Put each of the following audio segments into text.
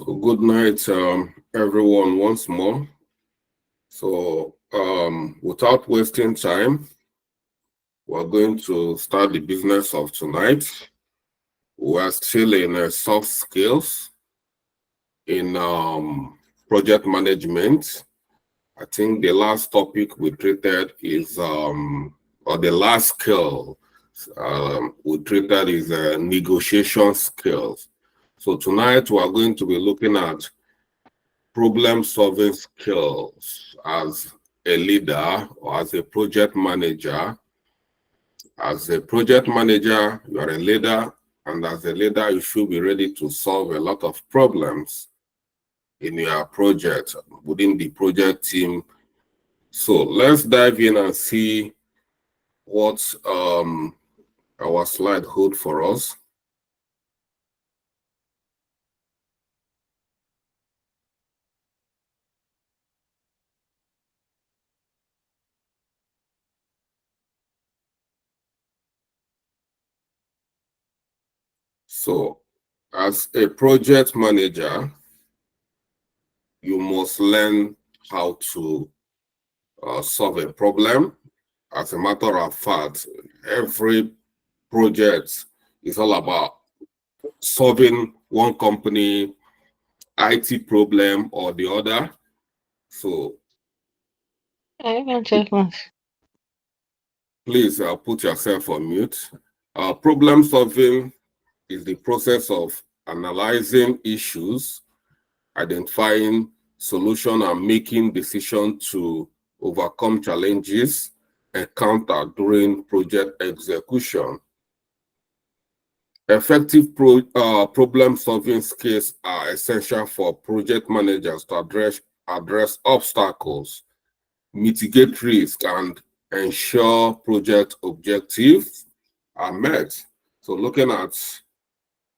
So good night, everyone, once more. So without wasting time, we're going to start the business of tonight. We're still in soft skills in project management. I think the last topic we treated is, or the last skill we treated is negotiation skills. So tonight we are going to be looking at problem-solving skills as a leader or as a project manager. As a project manager, you are a leader, and as a leader, you should be ready to solve a lot of problems in your project, within the project team. So let's dive in and see what our slide hold for us. So as a project manager, you must learn how to solve a problem. As a matter of fact, every project is all about solving one company IT problem or the other. So please put yourself on mute. Problem solving is the process of analyzing issues, identifying solution, and making decisions to overcome challenges encountered during project execution. Effective problem-solving skills are essential for project managers to address obstacles, mitigate risk, and ensure project objectives are met. So looking at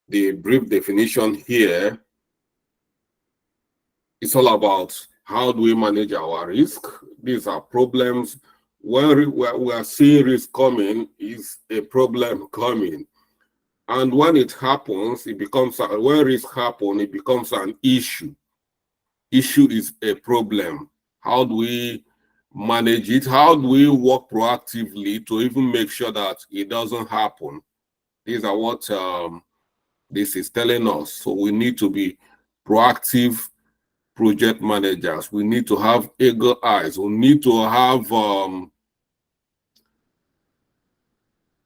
the brief definition here, it's all about how do we manage our risk. These are problems. When we are seeing risk coming, is a problem coming. And when it happens, it becomes, when risk happens, it becomes an issue. Issue is a problem. How do we manage it? How do we work proactively to even make sure that it doesn't happen? These are what this is telling us. So we need to be proactive project managers. We need to have eagle eyes. We need to have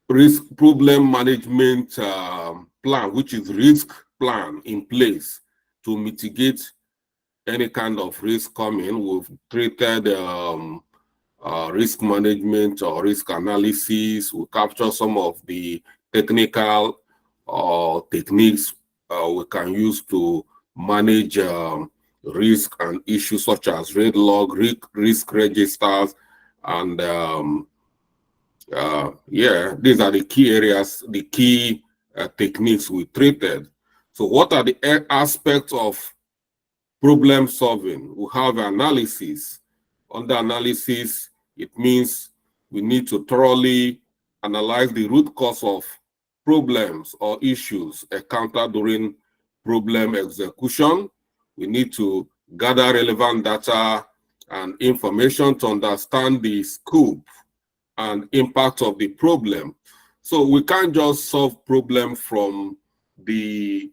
risk problem management plan, which is risk plan in place to mitigate any kind of risk coming. We've treated risk management or risk analysis. We capture some of the technical techniques we can use to manage risk and issues such as red log, risk registers, and yeah, these are the key areas, the key techniques we treated. So what are the aspects of problem solving? We have analysis. Under analysis, it means we need to thoroughly analyze the root cause of problems or issues encountered during problem execution. We need to gather relevant data and information to understand the scope and impact of the problem. So we can't just solve problem from the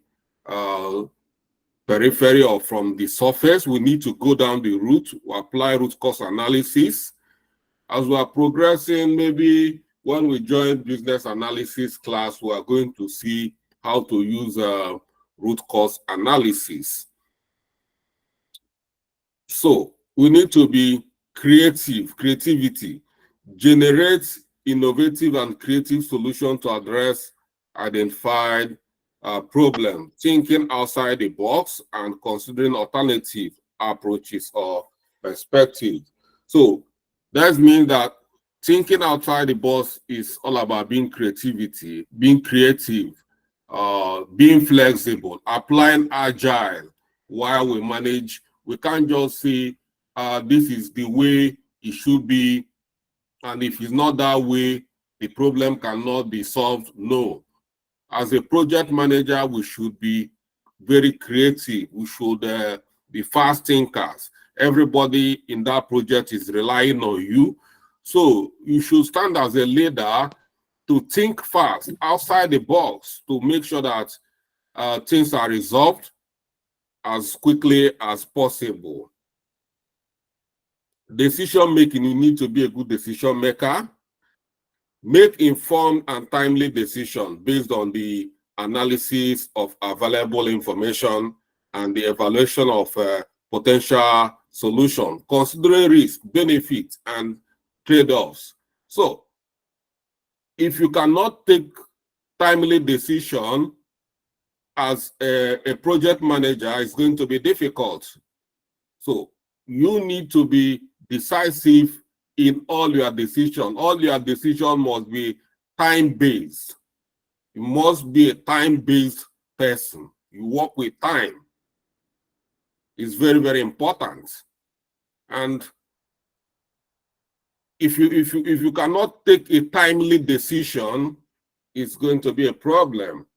periphery or from the surface. We need to go down the root, apply root cause analysis. As we are progressing, maybe when we join business analysis class, we are going to see how to use root cause analysis. So we need to be creativity, generate innovative and creative solutions to address identified problems, thinking outside the box and considering alternative approaches or perspectives. So that means that thinking outside the box is all about being creativity, being creative, being flexible, applying agile while we manage. We can't just say this is the way it should be, and if it's not that way, the problem cannot be solved. No. As a project manager, we should be very creative. We should be fast thinkers. Everybody in that project is relying on you. So you should stand as a leader to think fast, outside the box, to make sure that things are resolved as quickly as possible. Decision making, you need to be a good decision maker. Make informed and timely decisions based on the analysis of available information and the evaluation of potential solution, considering risk, benefits, and trade-offs. So, if you cannot take timely decision as a project manager, it's going to be difficult. So, you need to be decisive in all your decisions. All your decisions must be time-based. You must be a time-based person. You work with time. It's very, very important. And if you cannot take a timely decision, it's going to be a problem.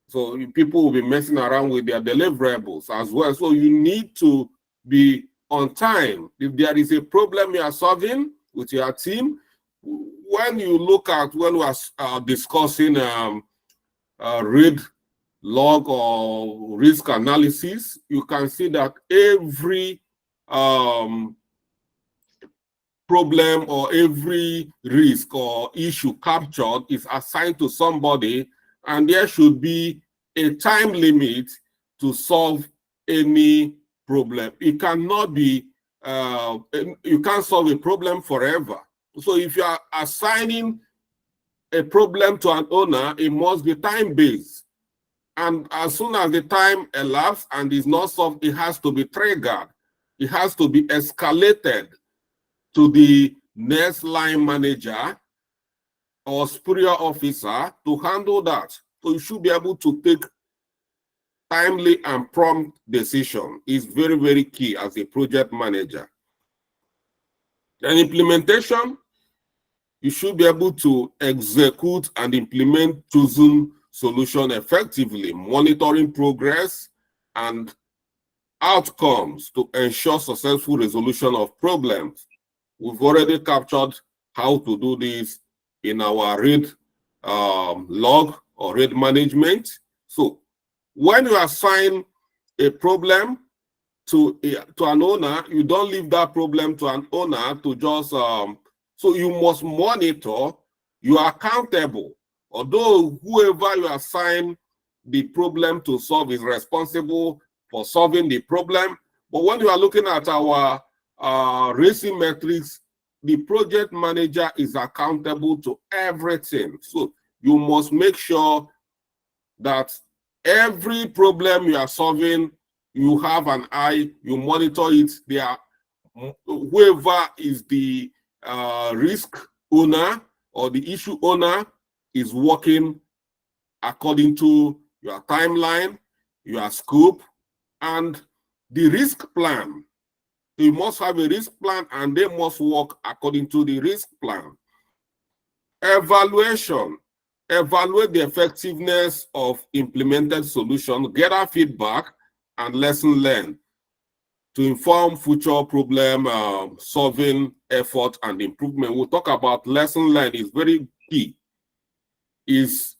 So people will be messing around with their deliverables as well. So you need to be on time. If there is a problem you are solving with your team, when you look at, when we are discussing RAID log or risk analysis, you can see that every problem or every risk or issue captured is assigned to somebody, and there should be a time limit to solve any problem. It cannot be, you can't solve a problem forever. So if you are assigning a problem to an owner, it must be time-based. And as soon as the time elapses and is not solved, it has to be triggered. It has to be escalated to the next line manager or superior officer to handle that. So you should be able to take timely and prompt decision. Is very, very key as a project manager. And implementation, you should be able to execute and implement chosen solution effectively, monitoring progress and outcomes to ensure successful resolution of problems. We've already captured how to do this in our RAID log or RAID management. So when you assign a problem to an owner, you don't leave that problem to an owner to just, so you must monitor, you are accountable. Although whoever you assign the problem to solve is responsible for solving the problem, but when you are looking at our racing metrics, the project manager is accountable to everything. So you must make sure that every problem you are solving, you have an eye, you monitor it. Whoever is the risk owner or the issue owner is working according to your timeline, your scope, and the risk plan. You must have a risk plan and they must work according to the risk plan. Evaluation. Evaluate the effectiveness of implemented solutions, gather feedback and lesson learned to inform future problem solving effort and improvement. We'll talk about lesson learned. Is very key. Is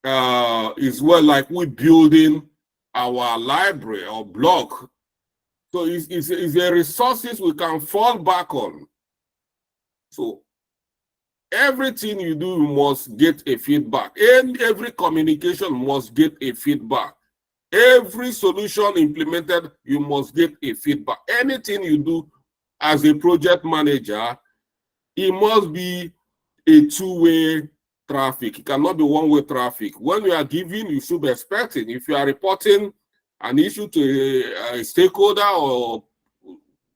well, like we building our library or blog. So it's a resources we can fall back on. So everything you do, you must get a feedback. And every communication must get a feedback. Every solution implemented, you must get a feedback. Anything you do as a project manager, it must be a two-way traffic. It cannot be one-way traffic. When you are giving, you should be expecting. If you are reporting an issue to a stakeholder or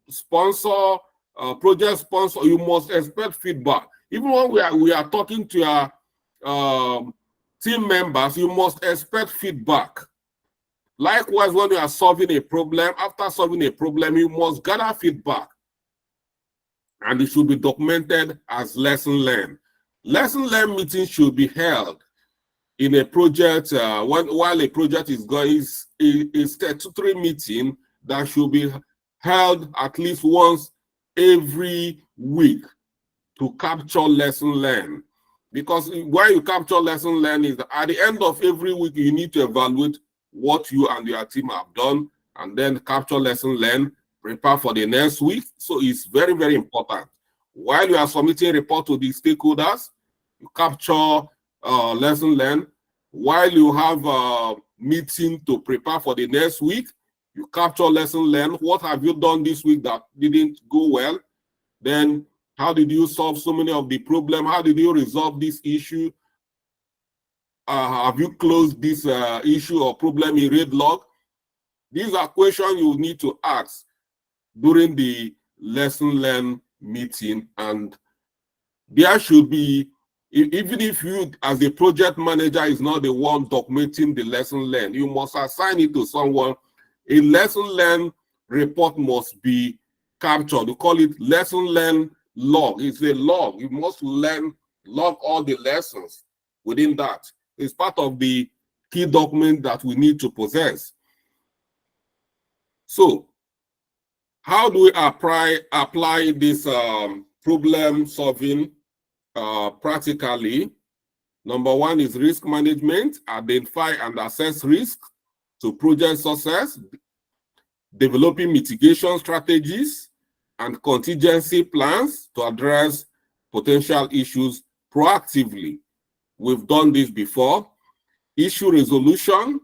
sponsor, project sponsor, you must expect feedback. Even when we are talking to your team members, you must expect feedback. Likewise, when you are solving a problem, after solving a problem, you must gather feedback. And it should be documented as lesson learned. Lesson learned meetings should be held in a project, while a project is going, is statutory meeting that should be held at least once every week to capture lesson learned. Because why you capture lesson learned is that at the end of every week, you need to evaluate what you and your team have done, and then capture lesson learned, prepare for the next week. So it's very, very important. While you are submitting a report to the stakeholders, you capture lesson learned. While you have a meeting to prepare for the next week, you capture lesson learned. What have you done this week that didn't go well? Then how did you solve so many of the problems? How did you resolve this issue? Have you closed this issue or problem in red log? These are questions you need to ask during the lesson learned meeting. And there should be, even if you as a project manager is not the one documenting the lesson learned, you must assign it to someone. A lesson learned report must be captured. We call it lesson learned log. It's a log. You must log all the lessons within that. It's part of the key document that we need to possess. So how do we apply this problem solving practically? Number one is risk management. Identify and assess risk to project success, developing mitigation strategies and contingency plans to address potential issues proactively. We've done this before. Issue resolution,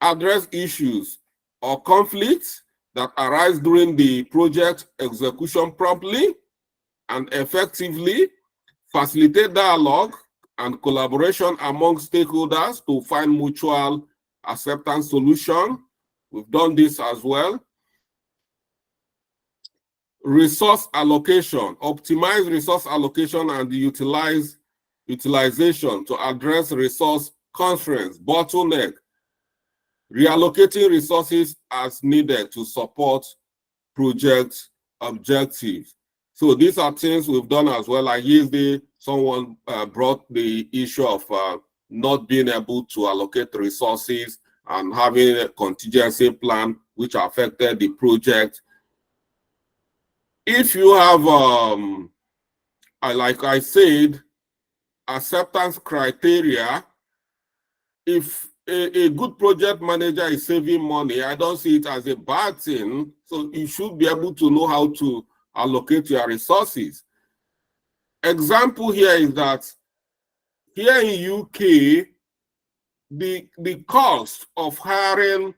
address issues or conflicts that arise during the project execution promptly and effectively, facilitate dialogue and collaboration among stakeholders to find mutual acceptance solution. We've done this as well. Resource allocation, optimize resource allocation and utilization to address resource constraints, bottleneck, reallocating resources as needed to support project objectives. So these are things we've done as well. Like yesterday, someone brought the issue of not being able to allocate resources and having a contingency plan which affected the project. If you have, like I said, acceptance criteria, if a good project manager is saving money, I don't see it as a bad thing. So you should be able to know how to allocate your resources. Example here is that here in UK, the cost of hiring,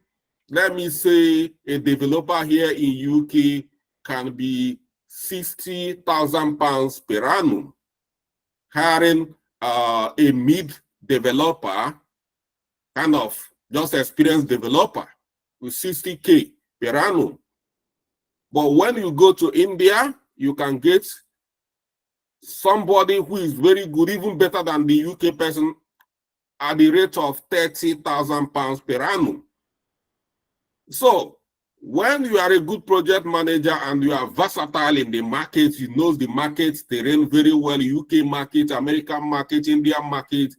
let me say, a developer here in UK can be £60,000 per annum. Hiring a mid developer, kind of just experienced developer, with 60K per annum. But when you go to India, you can get somebody who is very good, even better than the UK person, at the rate of £30,000 per annum. So when you are a good project manager and you are versatile in the market, you know the market terrain very well, UK market, American market, Indian market.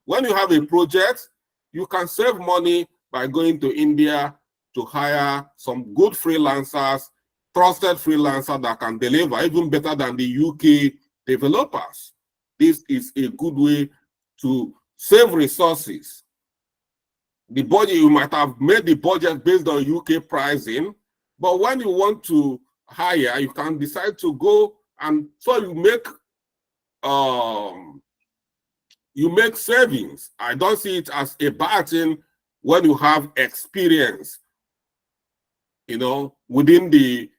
When you have a project, you can save money by going to India to hire some good freelancers, trusted freelancers that can deliver even better than the UK developers. This is a good way to save resources. The budget, you might have made the budget based on UK pricing, but when you want to hire, you can decide to go, and so you make savings. I don't see it as a bad thing when you have experience, you know, within the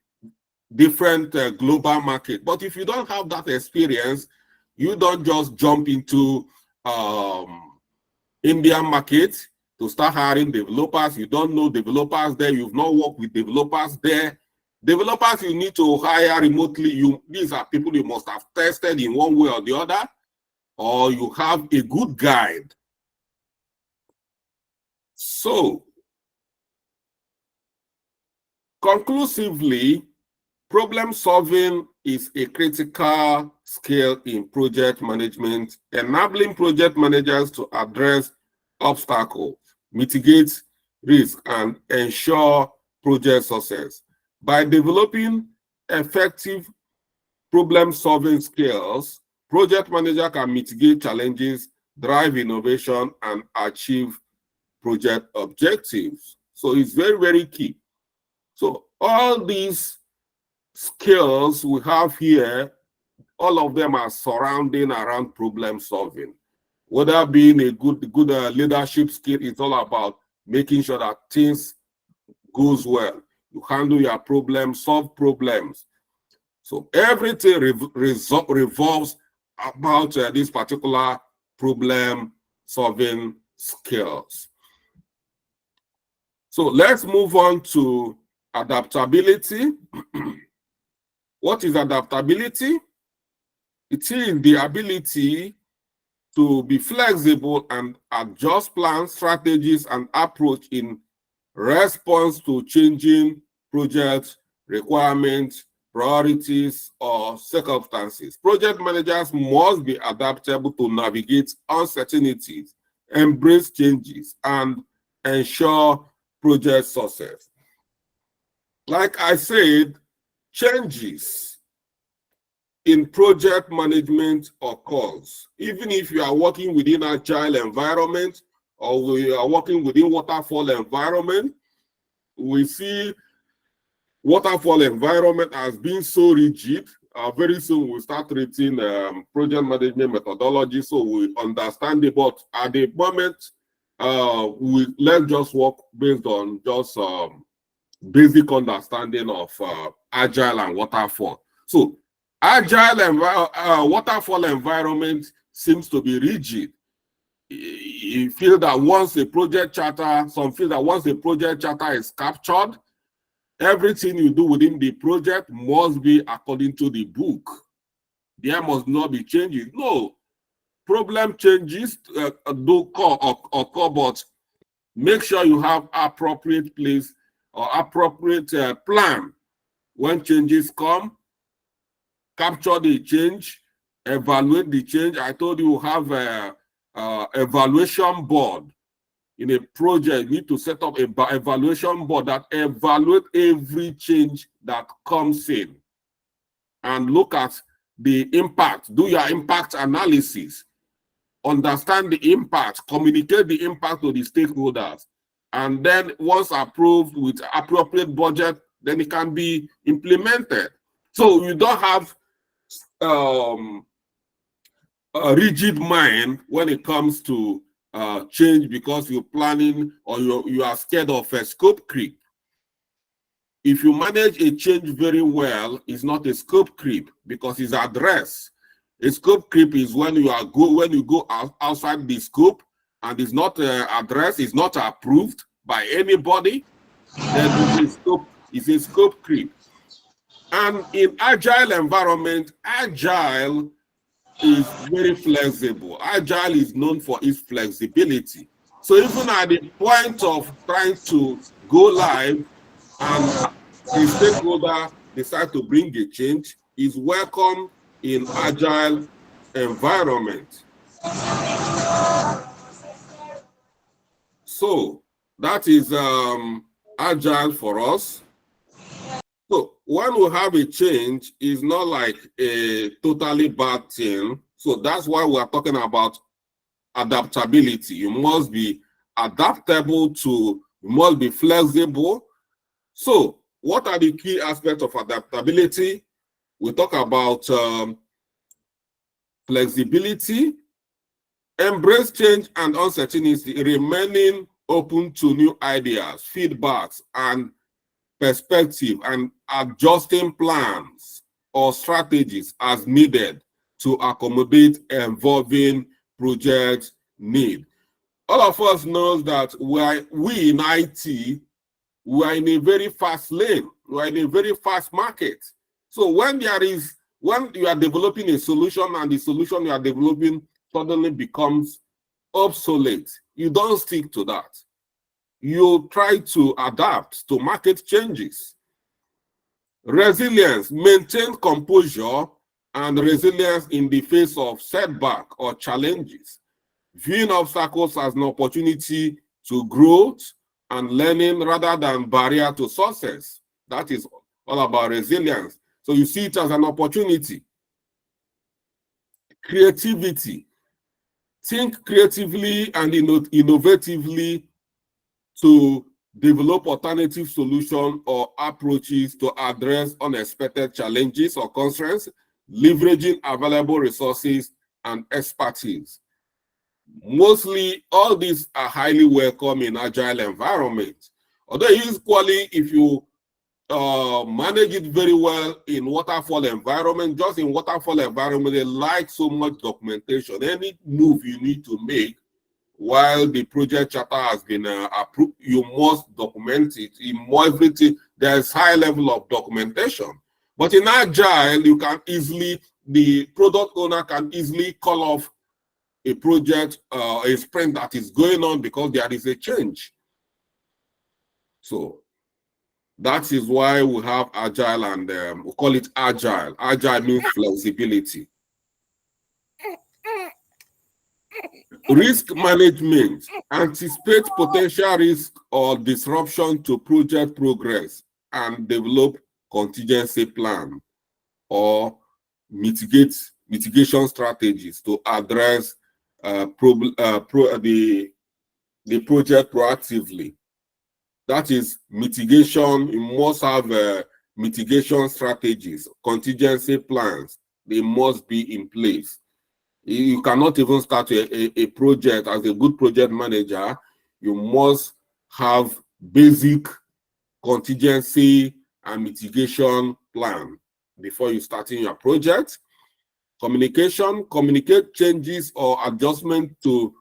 different global market. But if you don't have that experience, you don't just jump into Indian market to start hiring developers. You don't know developers there. You've not worked with developers there. Developers you need to hire remotely. These are people you must have tested in one way or the other, or you have a good guide. So, conclusively, problem solving is a critical skill in project management, enabling project managers to address obstacles, mitigate risk, and ensure project success. By developing effective problem-solving skills, project manager can mitigate challenges, drive innovation, and achieve project objectives. So it's very, very key. So all these skills we have here, all of them are surrounding around problem solving. Whether being a good leadership skill, it's all about making sure that things goes well. You handle your problems, solve problems. So everything revolves about this particular problem solving skills. So let's move on to adaptability. What is adaptability? It is the ability to be flexible and adjust plans, strategies, and approach in response to changing project requirements, priorities, or circumstances. Project managers must be adaptable to navigate uncertainties, embrace changes, and ensure project success. Like I said, changes in project management occurs. Even if you are working within an agile environment or you are working within waterfall environment, we see waterfall environment has been so rigid. Very soon we'll start treating project management methodology, so we understand it. But at the moment, let's just work based on just basic understanding of agile and waterfall. So agile and waterfall environment seems to be rigid. You feel that once a project charter, some feel that once a project charter is captured, everything you do within the project must be according to the book. There must not be changes. No, problem changes do occur, but make sure you have appropriate place or appropriate plan. When changes come, capture the change, evaluate the change. I told you have a evaluation board. In a project, you need to set up an evaluation board that evaluate every change that comes in and look at the impact. Do your impact analysis. Understand the impact. Communicate the impact to the stakeholders. And then once approved with appropriate budget, then it can be implemented. So you don't have a rigid mind when it comes to change because you're planning or you are scared of a scope creep. If you manage a change very well, it's not a scope creep because it's addressed. A scope creep is when you go outside the scope and it's not addressed, it's not approved by anybody, then it's a scope creep. And in agile environment, agile is very flexible. Agile is known for its flexibility. So even at the point of trying to go live and the stakeholder decide to bring a change, is welcome in agile environment. So that is agile for us. So when we have a change, it's not like a totally bad thing. So that's why we are talking about adaptability. You must be adaptable you must be flexible. So what are the key aspects of adaptability? We talk about flexibility, embrace change and uncertainty, remaining open to new ideas, feedbacks, and perspective, and adjusting plans or strategies as needed to accommodate evolving project need. All of us knows that we in IT, we are in a very fast lane, we are in a very fast market. So when you are developing a solution and the solution you are developing suddenly becomes obsolete, you don't stick to that. You try to adapt to market changes. Resilience, maintain composure and resilience in the face of setback or challenges. Viewing obstacles as an opportunity to growth and learning rather than barrier to success. That is all about resilience. So you see it as an opportunity. Creativity. Think creatively and innovatively to develop alternative solutions or approaches to address unexpected challenges or constraints, leveraging available resources and expertise. Mostly, all these are highly welcome in agile environments. Although equally, if you manage it very well in waterfall environment, just in waterfall environment, they like so much documentation. Any move you need to make while the project charter has been approved, you must document it. In everything, there's high level of documentation. But in agile, you can easily, the product owner can easily call off a project, a sprint that is going on because there is a change. So that is why we have agile, and we call it agile. Agile means flexibility. Risk management. Anticipate potential risk or disruption to project progress and develop contingency plan or mitigation strategies to address the project proactively. That is mitigation. You must have mitigation strategies, contingency plans. They must be in place. You cannot even start a project as a good project manager. You must have basic contingency and mitigation plan before you start in your project. Communication, communicate changes or adjustment to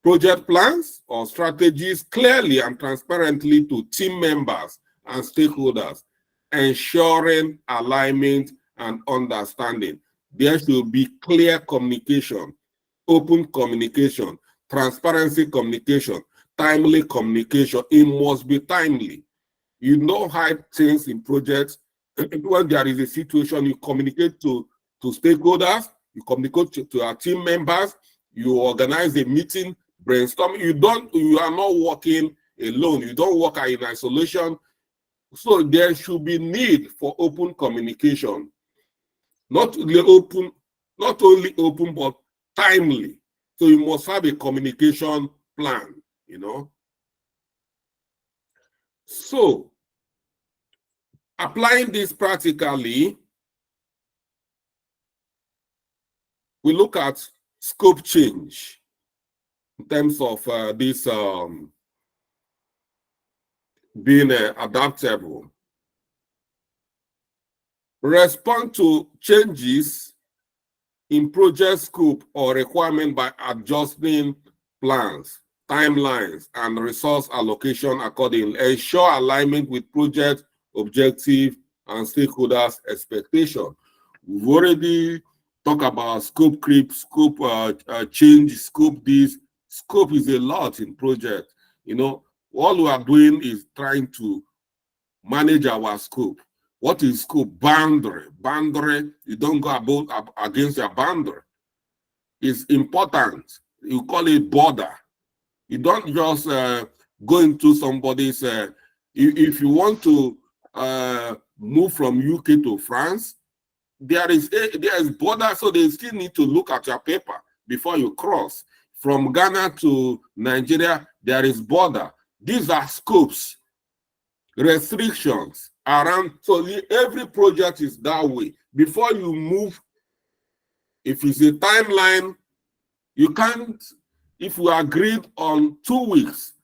project plans or strategies clearly and transparently to team members and stakeholders, ensuring alignment and understanding. There should be clear communication, open communication, transparency communication, timely communication. It must be timely. You don't hide things in projects. When there is a situation, you communicate to stakeholders, you communicate to our team members, you organize a meeting, brainstorm. You are not working alone. You don't work in isolation. So there should be need for open communication. Not only open, but timely. So you must have a communication plan, you know. So applying this practically, we look at scope change in terms of this being adaptable. Respond to changes in project scope or requirement by adjusting plans, timelines, and resource allocation accordingly. Ensure alignment with project objective and stakeholders' expectation. We've already talked about scope creep, scope change, scope this. Scope is a lot in project. You know, all we are doing is trying to manage our scope. What is scope? Boundary. Boundary, you don't go against your boundary. It's important. You call it border. You don't just go into somebody's, if you want to move from UK to France, there is border, so they still need to look at your paper before you cross. From Ghana to Nigeria, there is border. These are scopes, restrictions around. So every project is that way. Before you move, if it's a timeline, you can't, if we agreed on 2 weeks,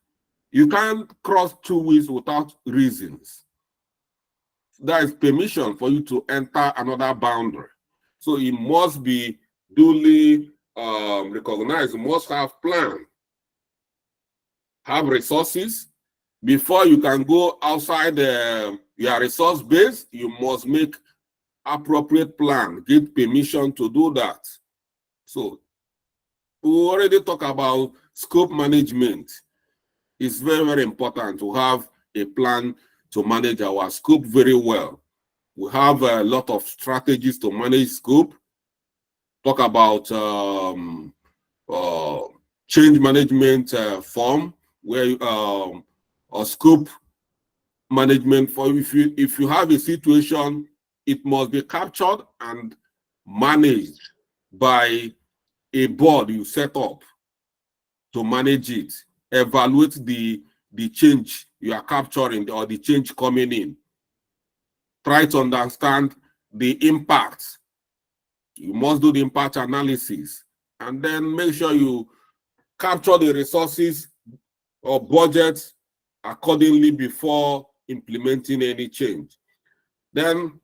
you can't cross 2 weeks without reasons. That is permission for you to enter another boundary. So it must be duly recognized. You must have plan, have resources. Before you can go outside your resource base, you must make appropriate plan, get permission to do that. So we already talked about scope management. It's very, very important to have a plan to manage our scope very well. We have a lot of strategies to manage scope. Talk about change management form, where or scope management form. If you have a situation, it must be captured and managed by a board you set up to manage it. Evaluate the change you are capturing or the change coming in. Try to understand the impact. You must do the impact analysis, and then make sure you capture the resources or budget accordingly before implementing any change. Then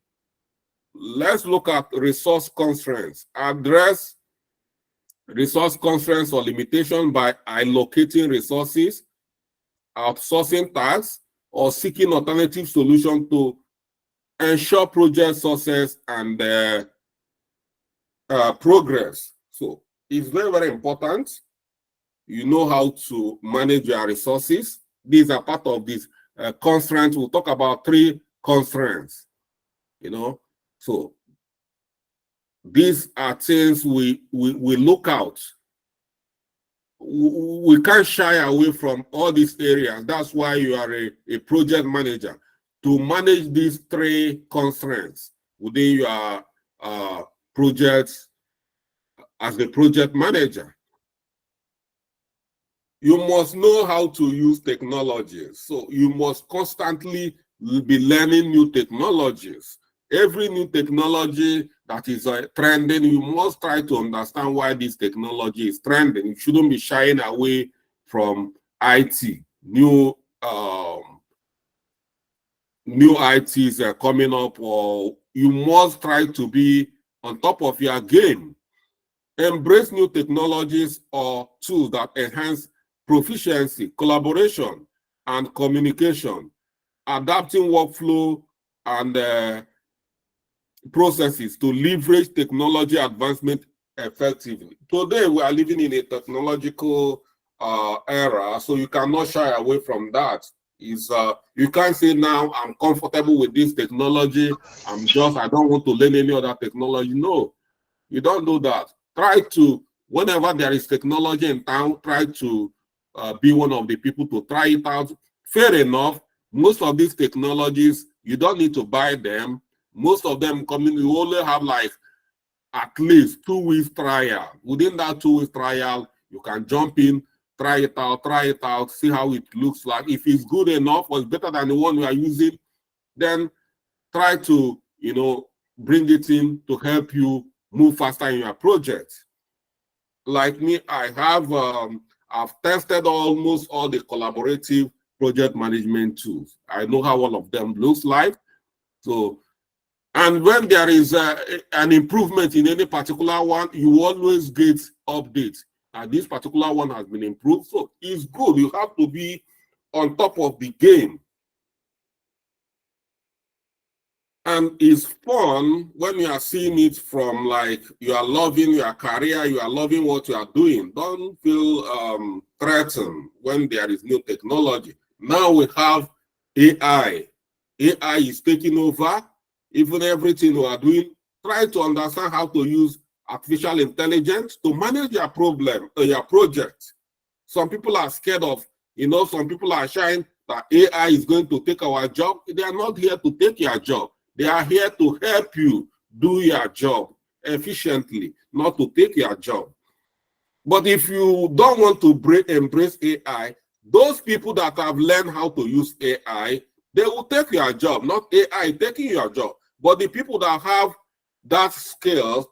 let's look at resource constraints. Address resource constraints or limitation by allocating resources, outsourcing tasks, or seeking alternative solutions to ensure project success and progress. So it's very, very important. You know how to manage your resources. These are part of these constraints. We'll talk about 3 constraints, you know. So these are things we look out. We can't shy away from all these areas. That's why you are a project manager, to manage these 3 constraints within your projects as the project manager. You must know how to use technology. So you must constantly be learning new technologies. Every new technology that is trending, you must try to understand why this technology is trending. You shouldn't be shying away from IT. New ITs are coming up, or you must try to be on top of your game. Embrace new technologies or tools that enhance proficiency, collaboration, and communication. Adapting workflow and processes to leverage technology advancement effectively. Today, we are living in a technological era, so you cannot shy away from that. You can't say now, I'm comfortable with this technology, I don't want to learn any other technology. No, you don't do that. Try to, whenever there is technology in town, try to be one of the people to try it out. Fair enough, most of these technologies, you don't need to buy them. Most of them coming, you only have like at least 2 weeks trial. Within that 2 weeks trial, you can jump in, try it out, see how it looks like. If it's good enough or it's better than the one we are using, then try to, bring it in to help you move faster in your project. Like me, I've tested almost all the collaborative project management tools. I know how all of them looks like. So, and when there is an improvement in any particular one, you always get updates. And this particular one has been improved. So it's good. You have to be on top of the game. And it's fun when you are seeing it from, like, you are loving your career, you are loving what you are doing. Don't feel threatened when there is new technology. Now we have AI. AI is taking over. Even everything we are doing, try to understand how to use artificial intelligence to manage your problem or your project. Some people are scared of, some people are shying that AI is going to take our job. They are not here to take your job. They are here to help you do your job efficiently, not to take your job. But if you don't want to embrace AI, those people that have learned how to use AI, they will take your job, not AI taking your job. But the people that have that skills,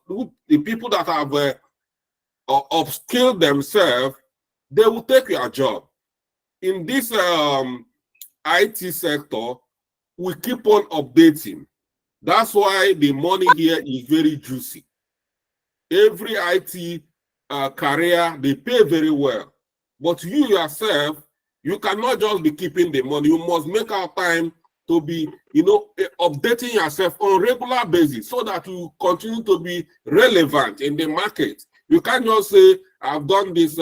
the people that have upskilled themselves, they will take your job. In this IT sector, we keep on updating. That's why the money here is very juicy. Every IT career, they pay very well. But you yourself, you cannot just be keeping the money. You must make out time to be, updating yourself on a regular basis so that you continue to be relevant in the market. You can't just say, I've done this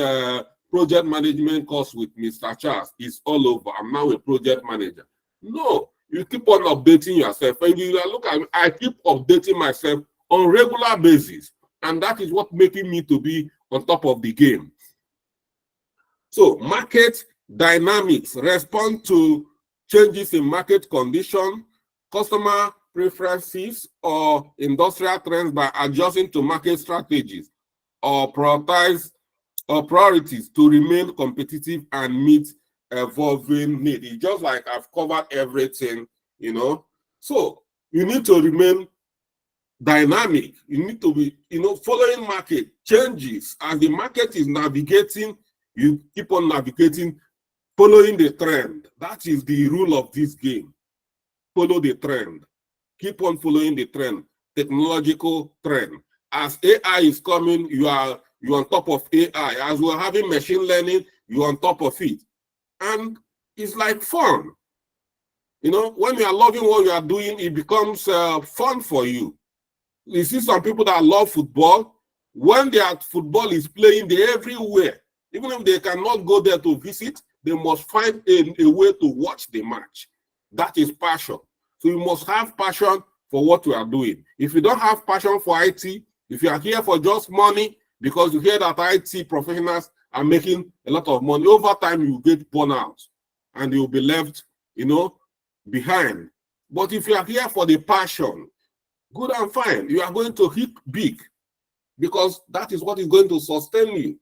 project management course with Mr. Charles. It's all over. I'm now a project manager. No, You keep on updating yourself. And you look at me, I keep updating myself on regular basis. And that is what making me to be on top of the game. So market dynamics respond to changes in market condition, customer preferences, or industrial trends by adjusting to market strategies or priorities to remain competitive and meet evolving needs. It's just like I've covered everything, you know. So you need to remain dynamic. You need to be, following market changes. As the market is navigating, you keep on navigating, following the trend. That is the rule of this game. Follow the trend. Keep on following the trend, technological trend. As AI is coming, you're on top of AI. As we're having machine learning, you're on top of it. And it's like fun. When you are loving what you are doing, it becomes fun for you. You see some people that love football. When their football is playing, they're everywhere. Even if they cannot go there to visit, they must find a way to watch the match. That is passion. So you must have passion for what you are doing. If you don't have passion for IT, if you are here for just money, because you hear that IT professionals are making a lot of money, over time you get burned out and you'll be left, behind. But if you are here for the passion, good and fine, you are going to hit big because that is what is going to sustain you.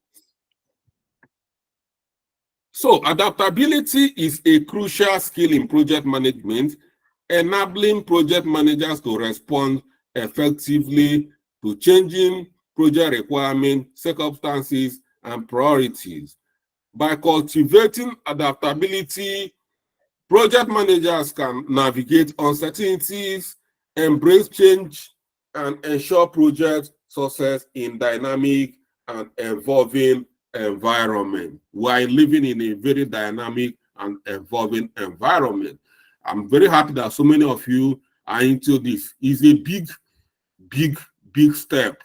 So adaptability is a crucial skill in project management, enabling project managers to respond effectively to changing project requirements, circumstances, and priorities. By cultivating adaptability, project managers can navigate uncertainties, embrace change, and ensure project success in dynamic and evolving environment. We are living in a very dynamic and evolving environment. I'm very happy that so many of you are into this. It's a big step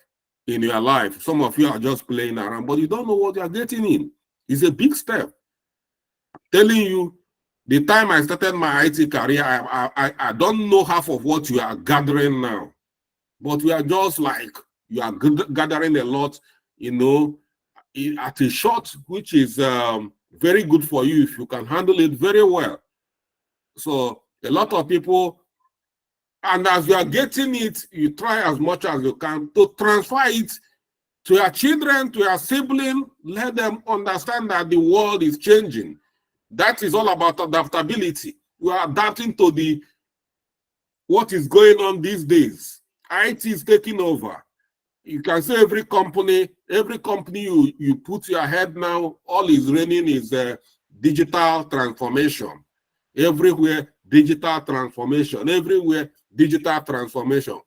in your life. Some of you are just playing around, but you don't know what you're getting in. It's a big step. I'm telling you, the time I started my IT career, I don't know half of what you are gathering now. But we are just like, you are gathering a lot, at a shot, which is very good for you if you can handle it very well. So a lot of people, and as you are getting it, you try as much as you can to transfer it to your children, to your siblings, let them understand that the world is changing. That is all about adaptability. We are adapting to what is going on these days. IT is taking over. You can say every company you put your head now, all is running is digital transformation. Everywhere, digital transformation. Everywhere, digital transformation.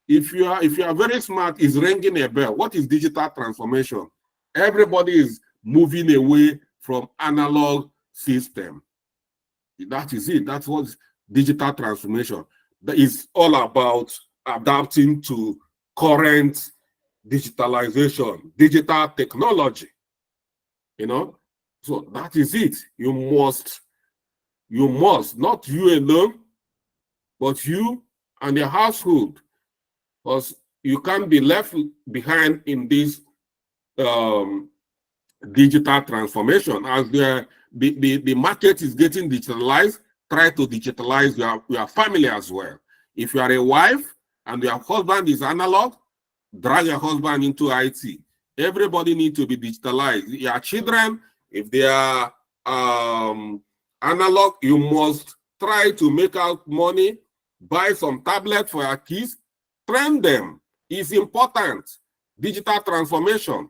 If you are very smart, it's ringing a bell. What is digital transformation? Everybody is moving away from analog system. That is it. That's what digital transformation. That is all about adapting to current digitalization, digital technology. So that is it. You must, not you alone, but you and your household, because you can't be left behind in this digital transformation. As the market is getting digitalized, try to digitalize your family as well. If you are a wife and your husband is analog, drag your husband into IT. Everybody needs to be digitalized. Your children, if they are analog, you must try to make out money, buy some tablets for your kids, train them. It's important. Digital transformation.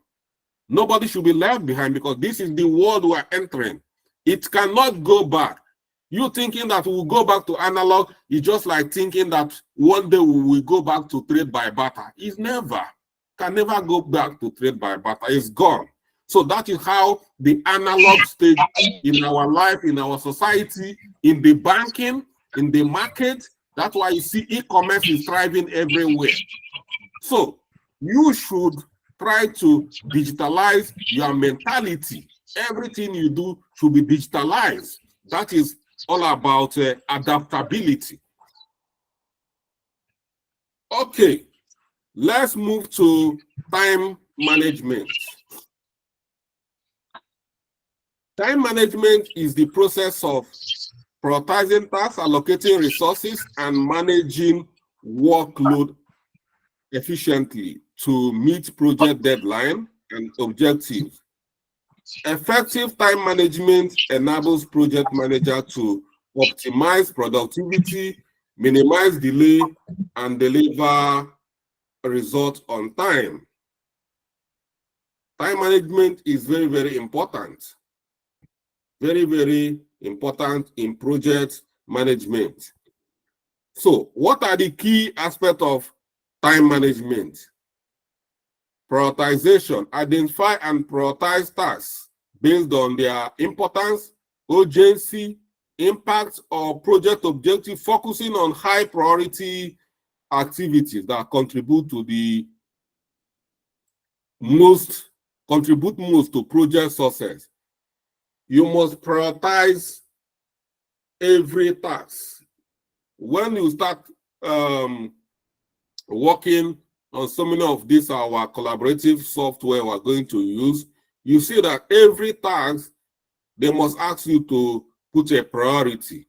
Nobody should be left behind because this is the world we are entering. It cannot go back. You thinking that we'll go back to analog is just like thinking that one day we will go back to trade by barter. It's can never go back to trade by barter. It's gone. So that is how the analog stage in our life, in our society, in the banking, in the market, that's why you see e-commerce is thriving everywhere. So you should try to digitalize your mentality. Everything you do should be digitalized. That is all about adaptability. Okay, let's move to time management. Time management is the process of prioritizing tasks, allocating resources, and managing workload efficiently to meet project deadline and objectives. Effective time management enables project manager to optimize productivity, minimize delay, and deliver a result on time. Time management is very, very important. Very, very important in project management. So, what are the key aspects of time management? Prioritization. Identify and prioritize tasks based on their importance, urgency, impact, or project objective, focusing on high priority activities that contribute most to project success. You must prioritize every task. When you start working on so many of these our collaborative software we're going to use, you see that every task they must ask you to put a priority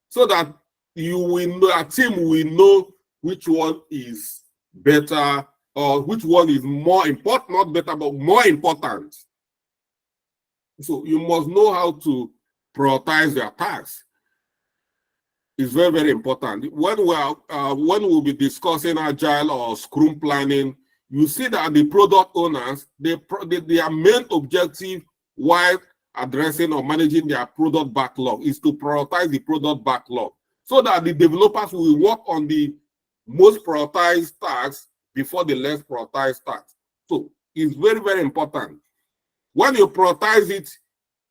so that you will know, a team will know which one is better or which one is more important, not better, but more important. So you must know how to prioritize your tasks. It's very, very important. When we'll be discussing agile or Scrum planning, you see that the product owners, their main objective while addressing or managing their product backlog is to prioritize the product backlog so that the developers will work on the most prioritized tasks before the less prioritized tasks. So it's very, very important. When you prioritize it,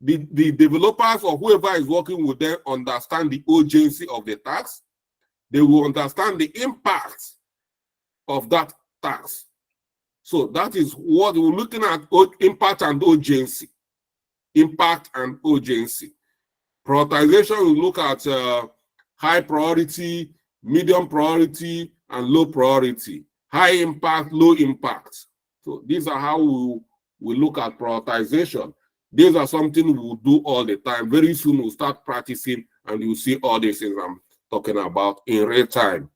the developers or whoever is working with them understand the urgency of the task. They will understand the impact of that task. So that is what we're looking at, impact and urgency. Impact and urgency. Prioritization will look at high priority, medium priority, and low priority. High impact, low impact. So these are how we look at prioritization. These are something we'll do all the time. Very soon we'll start practicing and you'll see all these things I'm talking about in real time.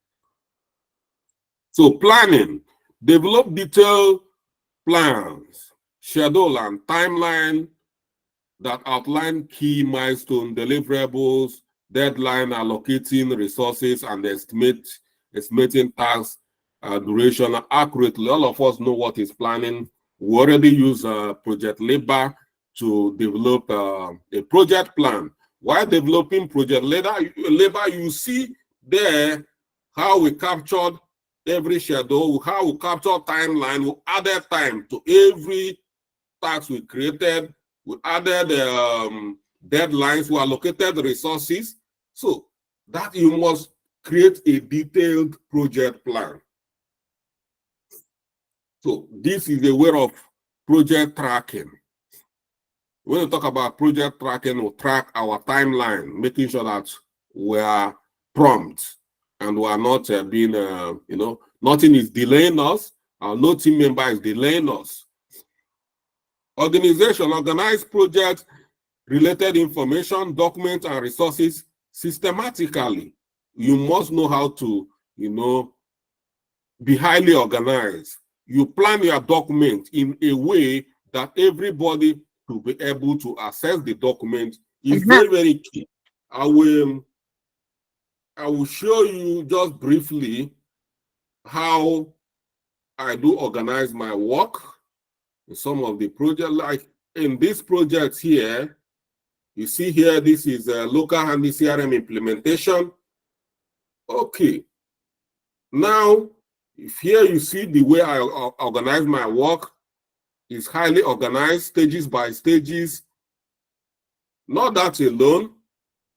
So planning. Develop detailed plans, schedule and timeline that outline key milestone deliverables, deadline, allocating resources, and estimating task duration accurately. All of us know what is planning. We already use Project Labor to develop a project plan. While developing Project Labor, you see there how we captured every schedule, how we captured timeline, we added time to every task we created, we added deadlines, we allocated resources. So that you must create a detailed project plan. So this is a way of project tracking. When we talk about project tracking, we track our timeline, making sure that we are prompt and we are not being, nothing is delaying us, no team member is delaying us. Organization, organize project related information, documents, and resources systematically. You must know how to, be highly organized. You plan your document in a way that everybody to be able to access the document is very, very key. I will show you just briefly how I do organize my work in some of the projects. Like in this project here, you see here, this is a local handy CRM implementation. Okay. Now, if here you see the way I organize my work, is highly organized, stages by stages. Not that alone.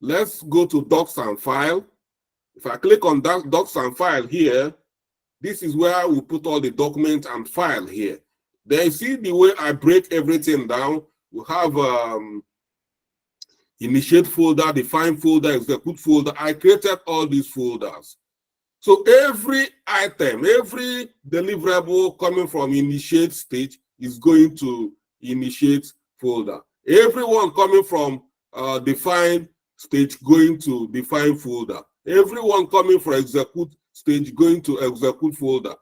Let's go to Docs and File. If I click on that Docs and File here, this is where we put all the documents and file here. Then you see the way I break everything down. We have initiate folder, define folder, execute folder. I created all these folders. So every item, every deliverable coming from initiate stage is going to initiate folder. Everyone coming from define stage going to define folder. Everyone coming from execute stage going to execute folder.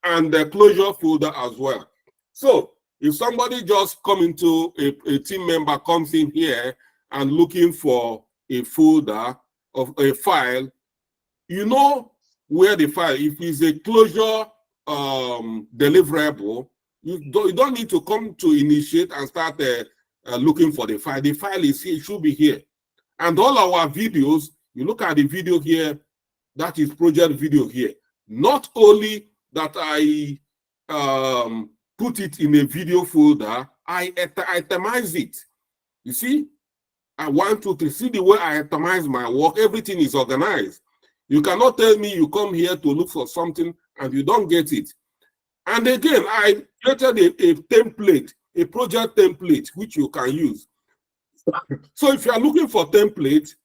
And the closure folder as well. So if somebody just come into a team member comes in here and looking for a folder of a file, you know where the file, if it's a closure deliverable, you don't need to come to initiate and start looking for the file. The file is here, it should be here. And all our videos, you look at the video here, that is project video here. Not only that I put it in a video folder, I itemize it. You see, I want to see the way I itemize my work. Everything is organized. You cannot tell me you come here to look for something and you don't get it. And again, I created a template, a project template, which you can use. So if you are looking for template,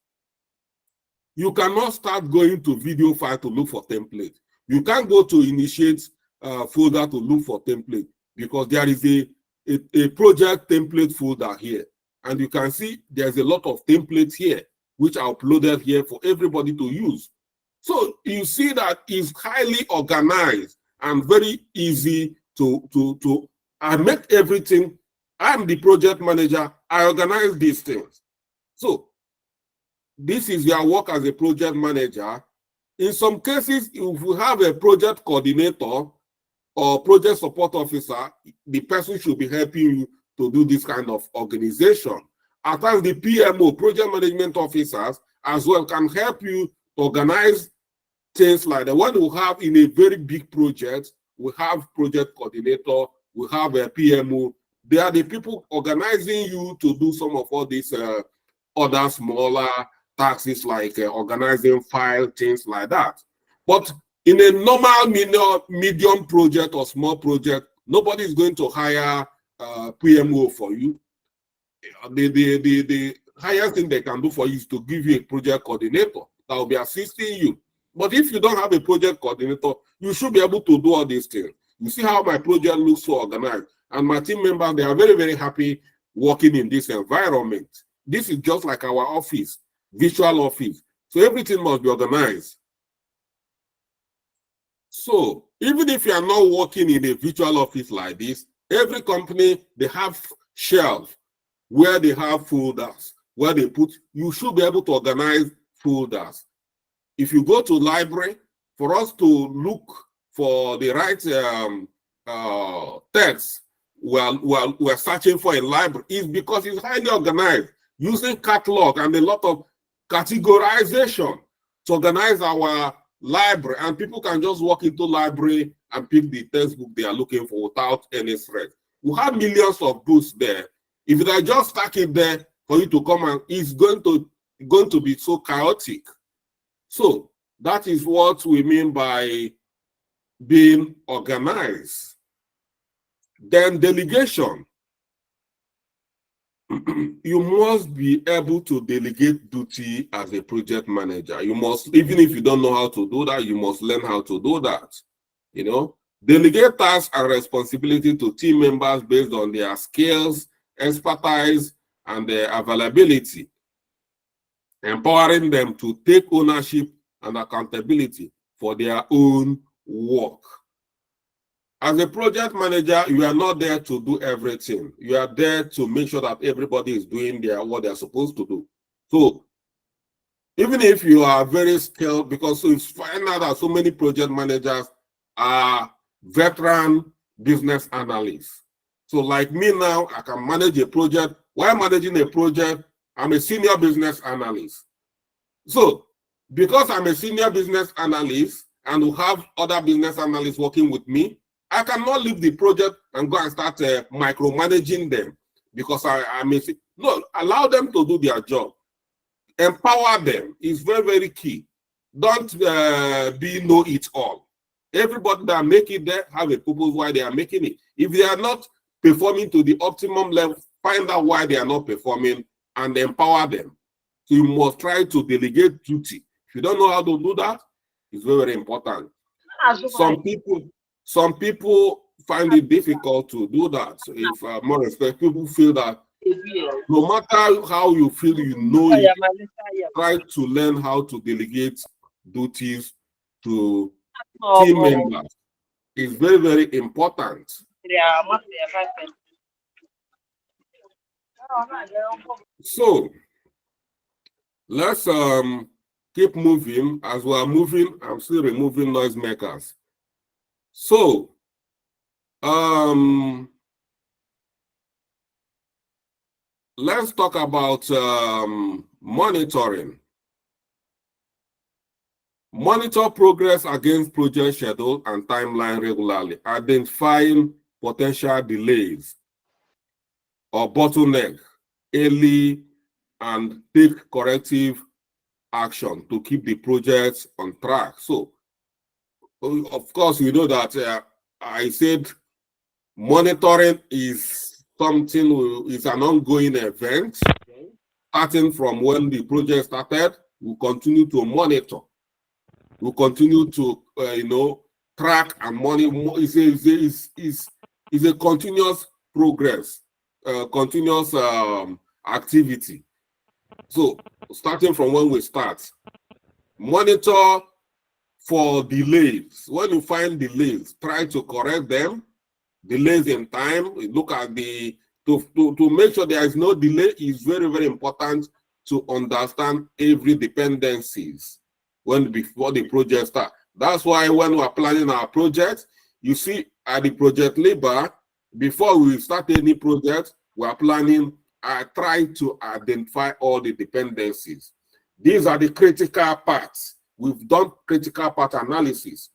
you cannot start going to video file to look for template. You can't go to initiate folder to look for template because there is a project template folder here. And you can see there's a lot of templates here, which are uploaded here for everybody to use. So you see that it's highly organized and very easy to I make everything. I'm the project manager. I organize these things. So this is your work as a project manager. In some cases, if you have a project coordinator or project support officer, the person should be helping you to do this kind of organization. At times, the PMO, project management officers, as well can help you to organize things like the one we have in a very big project. We have project coordinator, we have a PMO. They are the people organizing you to do some of all these other smaller tasks like organizing file, things like that. But in a normal medium project or small project, nobody is going to hire PMO for you. The highest thing they can do for you is to give you a project coordinator that will be assisting you. But if you don't have a project coordinator, you should be able to do all these things. You see how my project looks so organized. And my team members, they are very, very happy working in this environment. This is just like our office, virtual office. So everything must be organized. So even if you are not working in a virtual office like this, every company, they have shelves where they have folders, where they put, you should be able to organize folders. If you go to library, for us to look for the right text we're searching for a library is because it's highly organized, using catalog and a lot of categorization to organize our library, and people can just walk into library and pick the textbook they are looking for without any threat. We have millions of books there. If they just stack it there for you to come, and it's going to be so chaotic. So that is what we mean by being organized. Then delegation. You must be able to delegate duty as a project manager. You must, even if you don't know how to do that, you must learn how to do that. You know, delegate tasks and responsibility to team members based on their skills, expertise, and their availability, empowering them to take ownership and accountability for their own work. As a project manager, you are not there to do everything. You are there to make sure that everybody is doing what they're supposed to do. So even if you are very skilled, because it's fine now that so many project managers are veteran business analysts. So like me now, I can manage a project. While managing a project, I'm a senior business analyst. So because I'm a senior business analyst and we have other business analysts working with me, I cannot leave the project and go and start micromanaging them because I may say, no, allow them to do their job. Empower them is very, very key. Don't be know-it-all. Everybody that make it there have a purpose why they are making it. If they are not performing to the optimum level, find out why they are not performing and empower them. So you must try to delegate duty. If you don't know how to do that, it's very, very important. Some people find it difficult to do that. So if more respect, people feel that no matter how you feel, you know it, try to learn how to delegate duties to team members. It's very, very important. So let's keep moving. As we are moving, I'm still removing noisemakers. So let's talk about monitoring. Monitor progress against project schedule and timeline regularly, identifying potential delays or bottleneck early, and take corrective action to keep the project on track. So, of course, you know that I said monitoring is something, is an ongoing event. Starting from when the project started, we continue to monitor. We continue to, track and monitor. It's a continuous progress, continuous activity. So, starting from when we start, monitor for delays. When you find delays, try to correct them. Delays in time, look at to make sure there is no delay is very, very important to understand every dependencies before the project starts. That's why when we are planning our project, you see at the project labor, before we start any project, we are planning, I try to identify all the dependencies. These are the critical parts. We've done critical part analysis.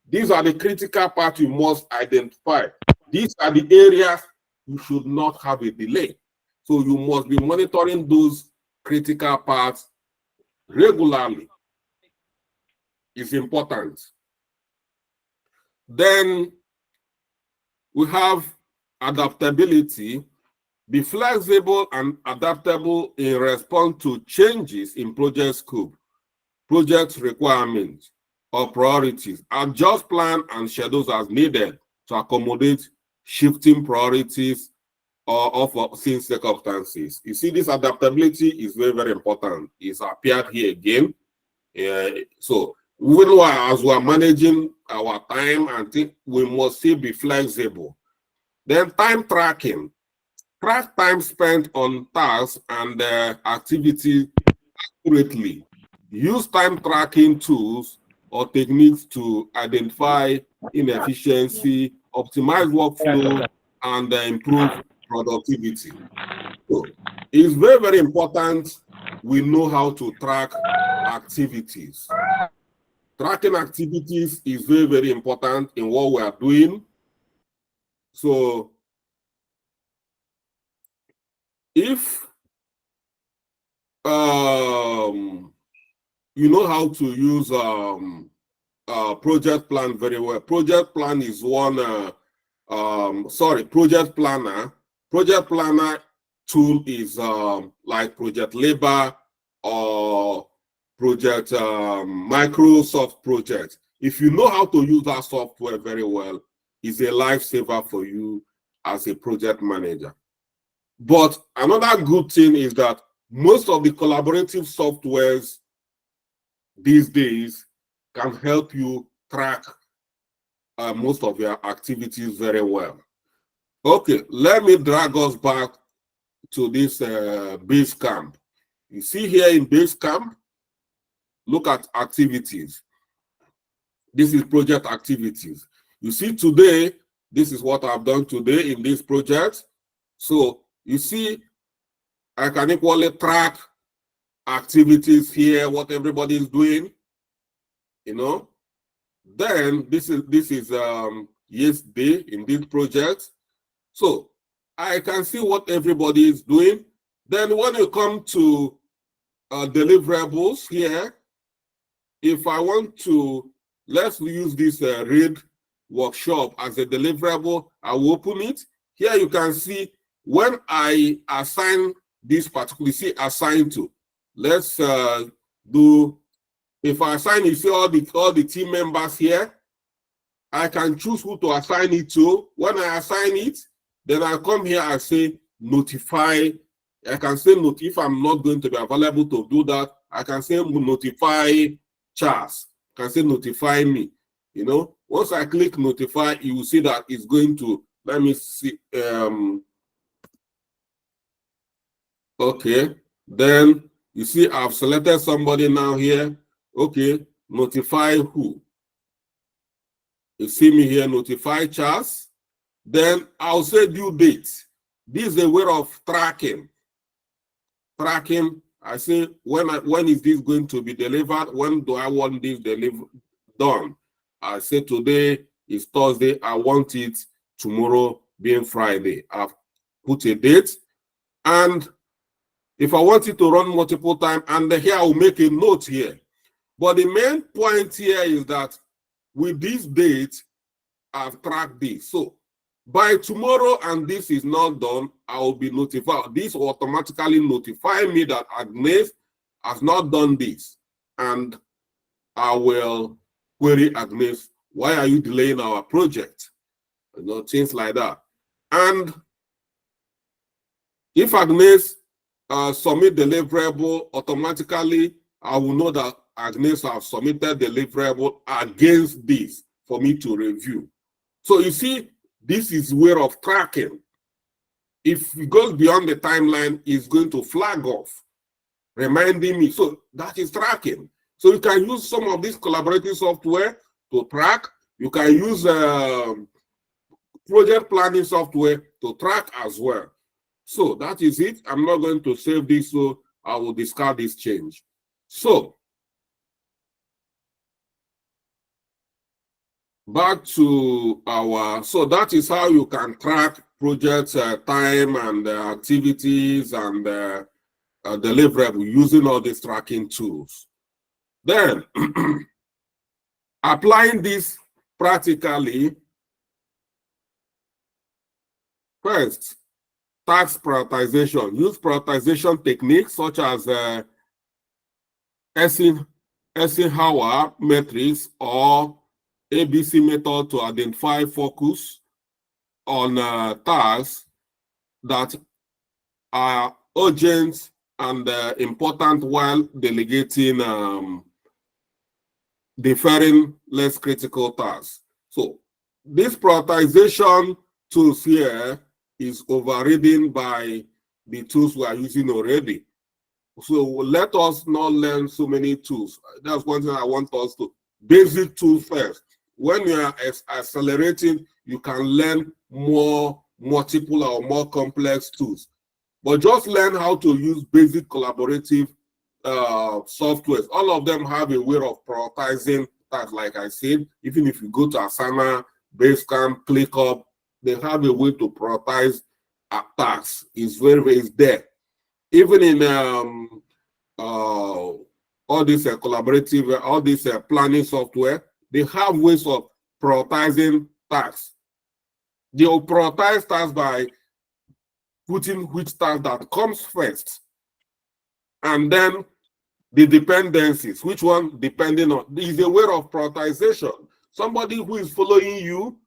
These are the critical parts you must identify. These are the areas you should not have a delay. So you must be monitoring those critical parts regularly. It's important. Then we have adaptability. Be flexible and adaptable in response to changes in project scope, project requirements, or priorities. Adjust plan and schedules as needed to accommodate shifting priorities or unforeseen circumstances. You see, this adaptability is very, very important. It's appeared here again. So even as we are managing our time and things, we must still be flexible. Then time tracking. Track time spent on tasks and activities accurately. Use time tracking tools or techniques to identify inefficiency, optimize workflow, and improve productivity. So it's very, very important we know how to track activities. Tracking activities is very, very important in what we are doing. So if you know how to use project plan very well. Project plan is one, project planner. Project planner tool is like Project Labor or Project Microsoft Project. If you know how to use that software very well, it's a lifesaver for you as a project manager. But another good thing is that most of the collaborative softwares these days can help you track most of your activities very well. Okay, let me drag us back to this Basecamp. You see here in Basecamp, look at activities. This is project activities. You see today, this is what I've done today in this project. So you see, I can equally track activities here, what everybody is doing, you know. Then this is yesterday in this project. So I can see what everybody is doing. Then when you come to deliverables here, if I want to, let's use this read workshop as a deliverable, I will open it. Here you can see when I assign this particular, see, assign to. Let's do, if I assign, you see all the team members here, I can choose who to assign it to. When I assign it, then I come here and say notify. I can say if I'm not going to be available to do that, I can say notify Charles. I can say notify me. You know, once I click notify, you will see that it's going to, let me see. Okay, then you see I've selected somebody now here. Okay, notify who? You see me here, notify Charles. Then I'll say due date. This is a way of tracking. Tracking, I say, when is this going to be delivered? When do I want this done? I say today is Thursday. I want it tomorrow being Friday. I've put a date. And if I want it to run multiple times, and here I'll make a note here. But the main point here is that with this date, I've tracked this. So by tomorrow, and this is not done, I will be notified. This will automatically notify me that Agnes has not done this. And I will query Agnes, why are you delaying our project? You know, things like that. And if Agnes submit deliverable, automatically I will know that Agnes has submitted deliverable against this for me to review. So you see, this is way of tracking. If it goes beyond the timeline, it's going to flag off, reminding me. So that is tracking. So you can use some of this collaborative software to track. You can use project planning software to track as well. So that is it. I'm not going to save this, so I will discard this change. So back to so that is how you can track project time and activities and deliverable using all these tracking tools. Then applying this practically, first, task prioritization. Use prioritization techniques such as Eisenhower matrix or ABC method to identify focus on tasks that are urgent and important while delegating deferring less critical tasks. So this prioritization tools here is overridden by the tools we are using already. So let us not learn so many tools. That's one thing I want us to, basic tools first. When you are accelerating, you can learn more multiple or more complex tools. But just learn how to use basic collaborative softwares. All of them have a way of prioritizing tasks, like I said. Even if you go to Asana, Basecamp, ClickUp, they have a way to prioritize tasks. It's it's there. Even in all these collaborative, all these planning software, they have ways of prioritizing tasks. They'll prioritize tasks by putting which task that comes first, and then the dependencies, which one depending on, is a way of prioritization. Somebody who is following you,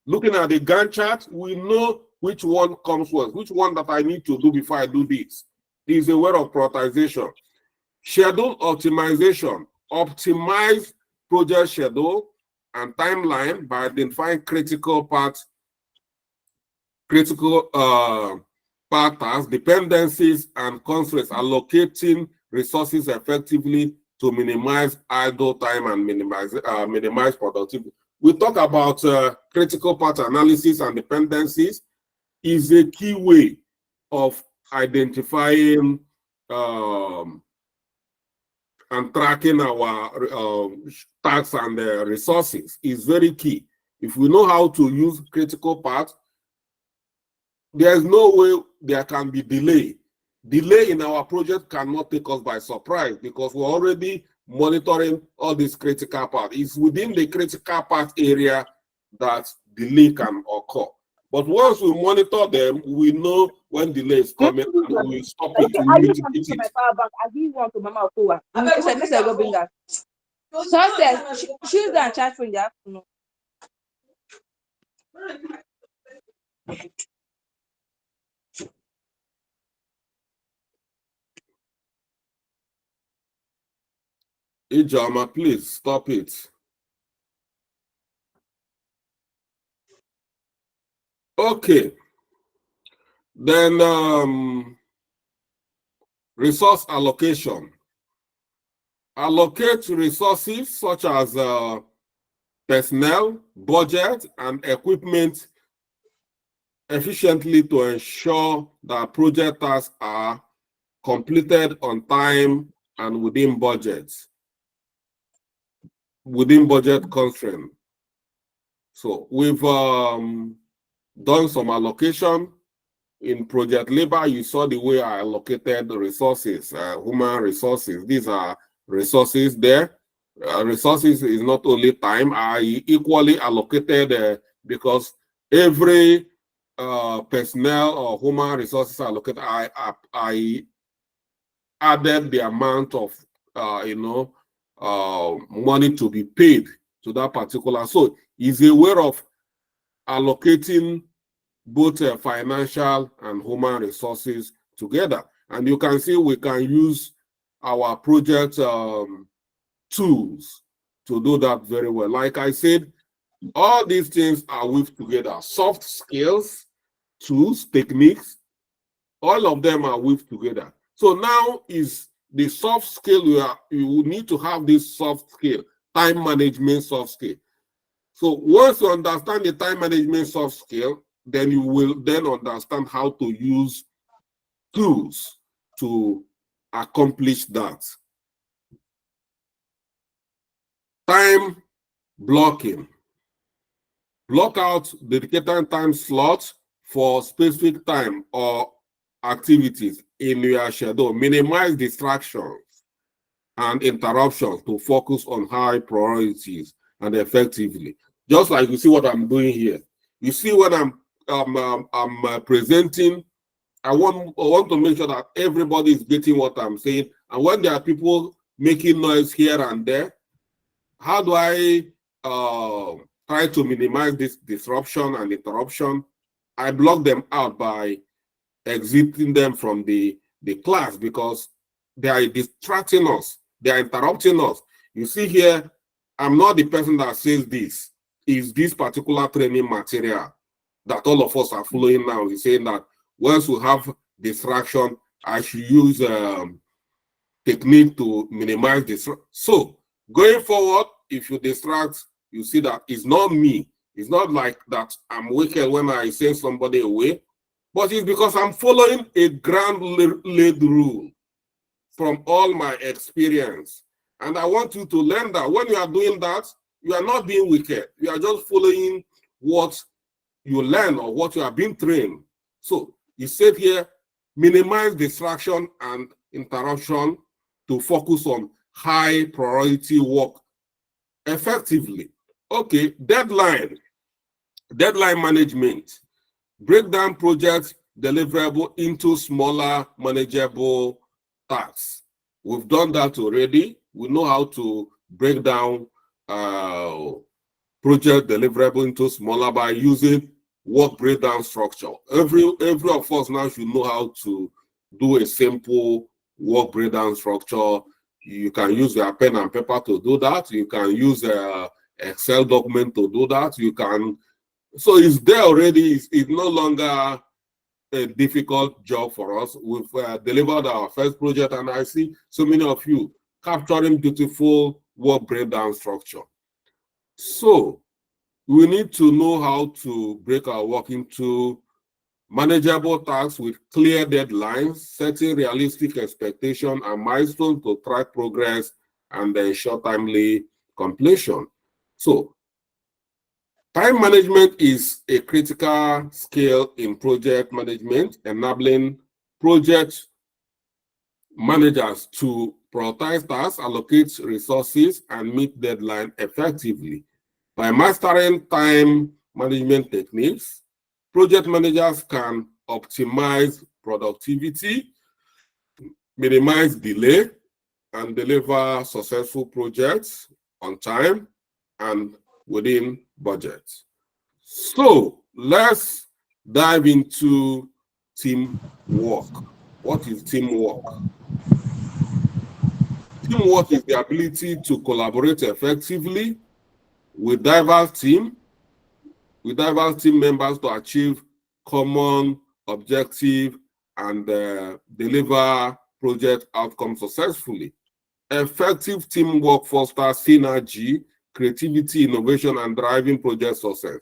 looking at the Gantt chart, will know which one comes first, which one that I need to do before I do this. Is a way of prioritization. Schedule optimization. Optimize project schedule and timeline by identifying critical tasks, dependencies, and constraints, allocating resources effectively to minimize idle time and minimize productivity. We talk about critical path analysis and dependencies is a key way of identifying and tracking our tasks and resources. Is very key. If we know how to use critical path, there is no way there can be delay. Delay in our project cannot take us by surprise because we're already monitoring all these critical paths. It's within the critical path area that delay can occur. But once we monitor them, we know when delay is coming and we stop it, we mitigate it. I give one to Mama Okowa. Let's go bring that. Sunset, choose and chat for in the afternoon. Ijama, please stop it. Okay. Then resource allocation. Allocate resources such as personnel, budget, and equipment efficiently to ensure that project tasks are completed on time and within budget constraint. So we've done some allocation in Project Labor. You saw the way I allocated the resources, human resources. These are resources there. Resources is not only time. I equally allocated because every personnel or human resources allocated, I added the amount of money to be paid to that particular. So it's a way of allocating both financial and human resources together. And you can see we can use our project tools to do that very well. Like I said, all these things are weaved together. Soft skills, tools, techniques, all of them are weaved together. So now is the soft skill. You need to have this soft skill, time management soft skill. So once you understand the time management soft skill, then you will then understand how to use tools to accomplish that. Time blocking. Block out dedicated time slots for specific time or activities in your schedule. Minimize distractions and interruptions to focus on high priorities and effectively. Just like you see what I'm doing here. You see when I'm presenting, I want to make sure that everybody is getting what I'm saying. And when there are people making noise here and there, how do I try to minimize this disruption and interruption? I block them out by exiting them from the class because they are distracting us. They are interrupting us. You see here, I'm not the person that says this. Is this particular training material that all of us are following now is saying that once we have distraction, I should use technique to minimize this. So going forward, if you distract, you see that it's not me. It's not like that I'm wicked when I send somebody away, but it's because I'm following a ground-laid rule from all my experience. And I want you to learn that when you are doing that, you are not being wicked. You are just following what you learn or what you have been trained. So you said here, minimize distraction and interruption to focus on high priority work effectively. Okay, deadline management. Break down project deliverable into smaller manageable tasks. We've done that already. We know how to break down project deliverable into smaller by using work breakdown structure. Every of us now should know how to do a simple work breakdown structure. You can use your pen and paper to do that. You can use a Excel document to do that. You can, so it's there already. It's no longer a difficult job for us. We've delivered our first project, and I see so many of you capturing beautiful work breakdown structure. So we need to know how to break our work into manageable tasks with clear deadlines, setting realistic expectations and milestones to track progress and ensure timely completion. So time management is a critical skill in project management, enabling project managers to prioritize tasks, allocate resources, and meet deadlines effectively. By mastering time management techniques, project managers can optimize productivity, minimize delay, and deliver successful projects on time and within budget. So let's dive into teamwork. What is teamwork? Teamwork is the ability to collaborate effectively with diverse team members to achieve common objective and deliver project outcomes successfully. Effective teamwork fosters synergy, creativity, innovation, and driving project success.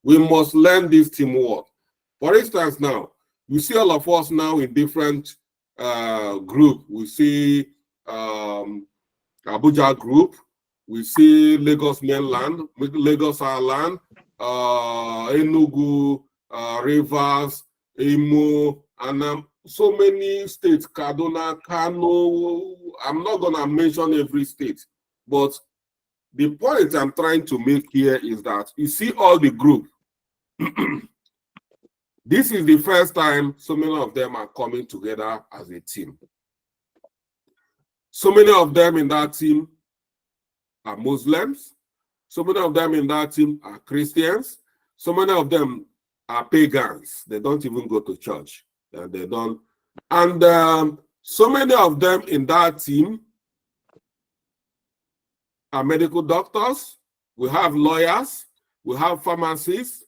We must learn this teamwork. For instance, now, you see all of us now in different groups. We see Abuja group, we see Lagos mainland, Lagos Island, Enugu, Rivers, Imo, and so many states, Kaduna, Kano. I'm not going to mention every state, but the point I'm trying to make here is that you see all the group. This is the first time so many of them are coming together as a team. So many of them in that team are Muslims. So many of them in that team are Christians. So many of them are pagans. They don't even go to church. They don't. And so many of them in that team are medical doctors. We have lawyers. We have pharmacists.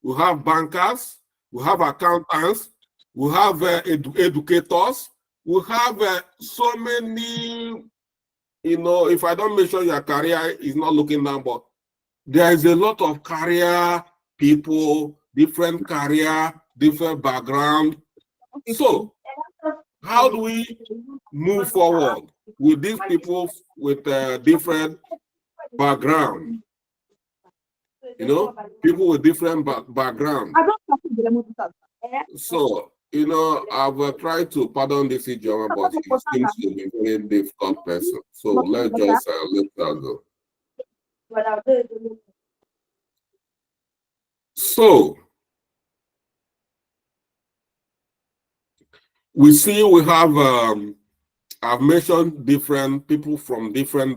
We have bankers. We have accountants. We have educators. We have so many, if I don't mention your career, is not looking down, but there is a lot of career people, different career, different background. So how do we move forward with these people with different background? People with different background. So, I've tried to pardon this Ijoma, but he seems to be a very difficult person. So let's just let that go. So we see we have I've mentioned different people from different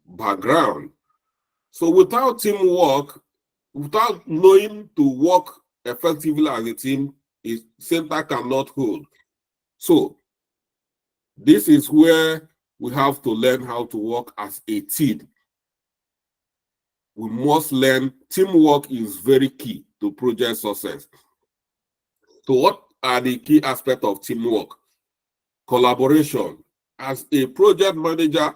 background. So without teamwork, without knowing to work effectively as a team, center cannot hold. So this is where we have to learn how to work as a team. We must learn teamwork is very key to project success. So what are the key aspects of teamwork? Collaboration. As a project manager,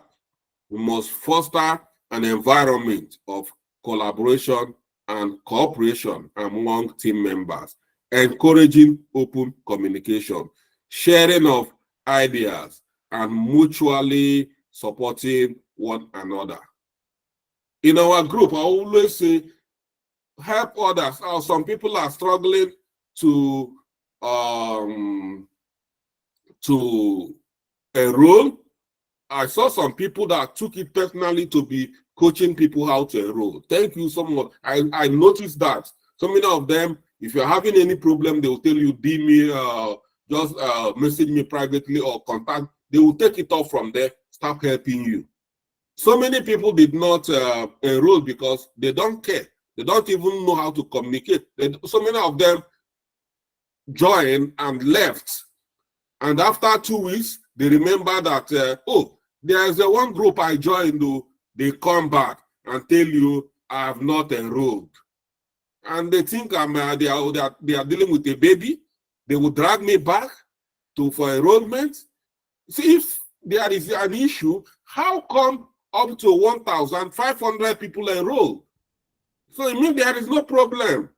we must foster an environment of collaboration and cooperation among team members, encouraging open communication, sharing of ideas, and mutually supporting one another. In our group, I always say, help others. Some people are struggling to enroll. I saw some people that took it personally to be coaching people how to enroll. Thank you so much. I noticed that so many of them, if you're having any problem, they will tell you, DM me, just message me privately or contact. They will take it off from there, start helping you. So many people did not enroll because they don't care. They don't even know how to communicate. So many of them joined and left. And after 2 weeks, they remember that, there's one group I joined, they come back and tell you, I have not enrolled. And they think they are dealing with a baby. They will drag me back for enrollment. See, if there is an issue, how come up to 1,500 people enroll? So it means there is no problem.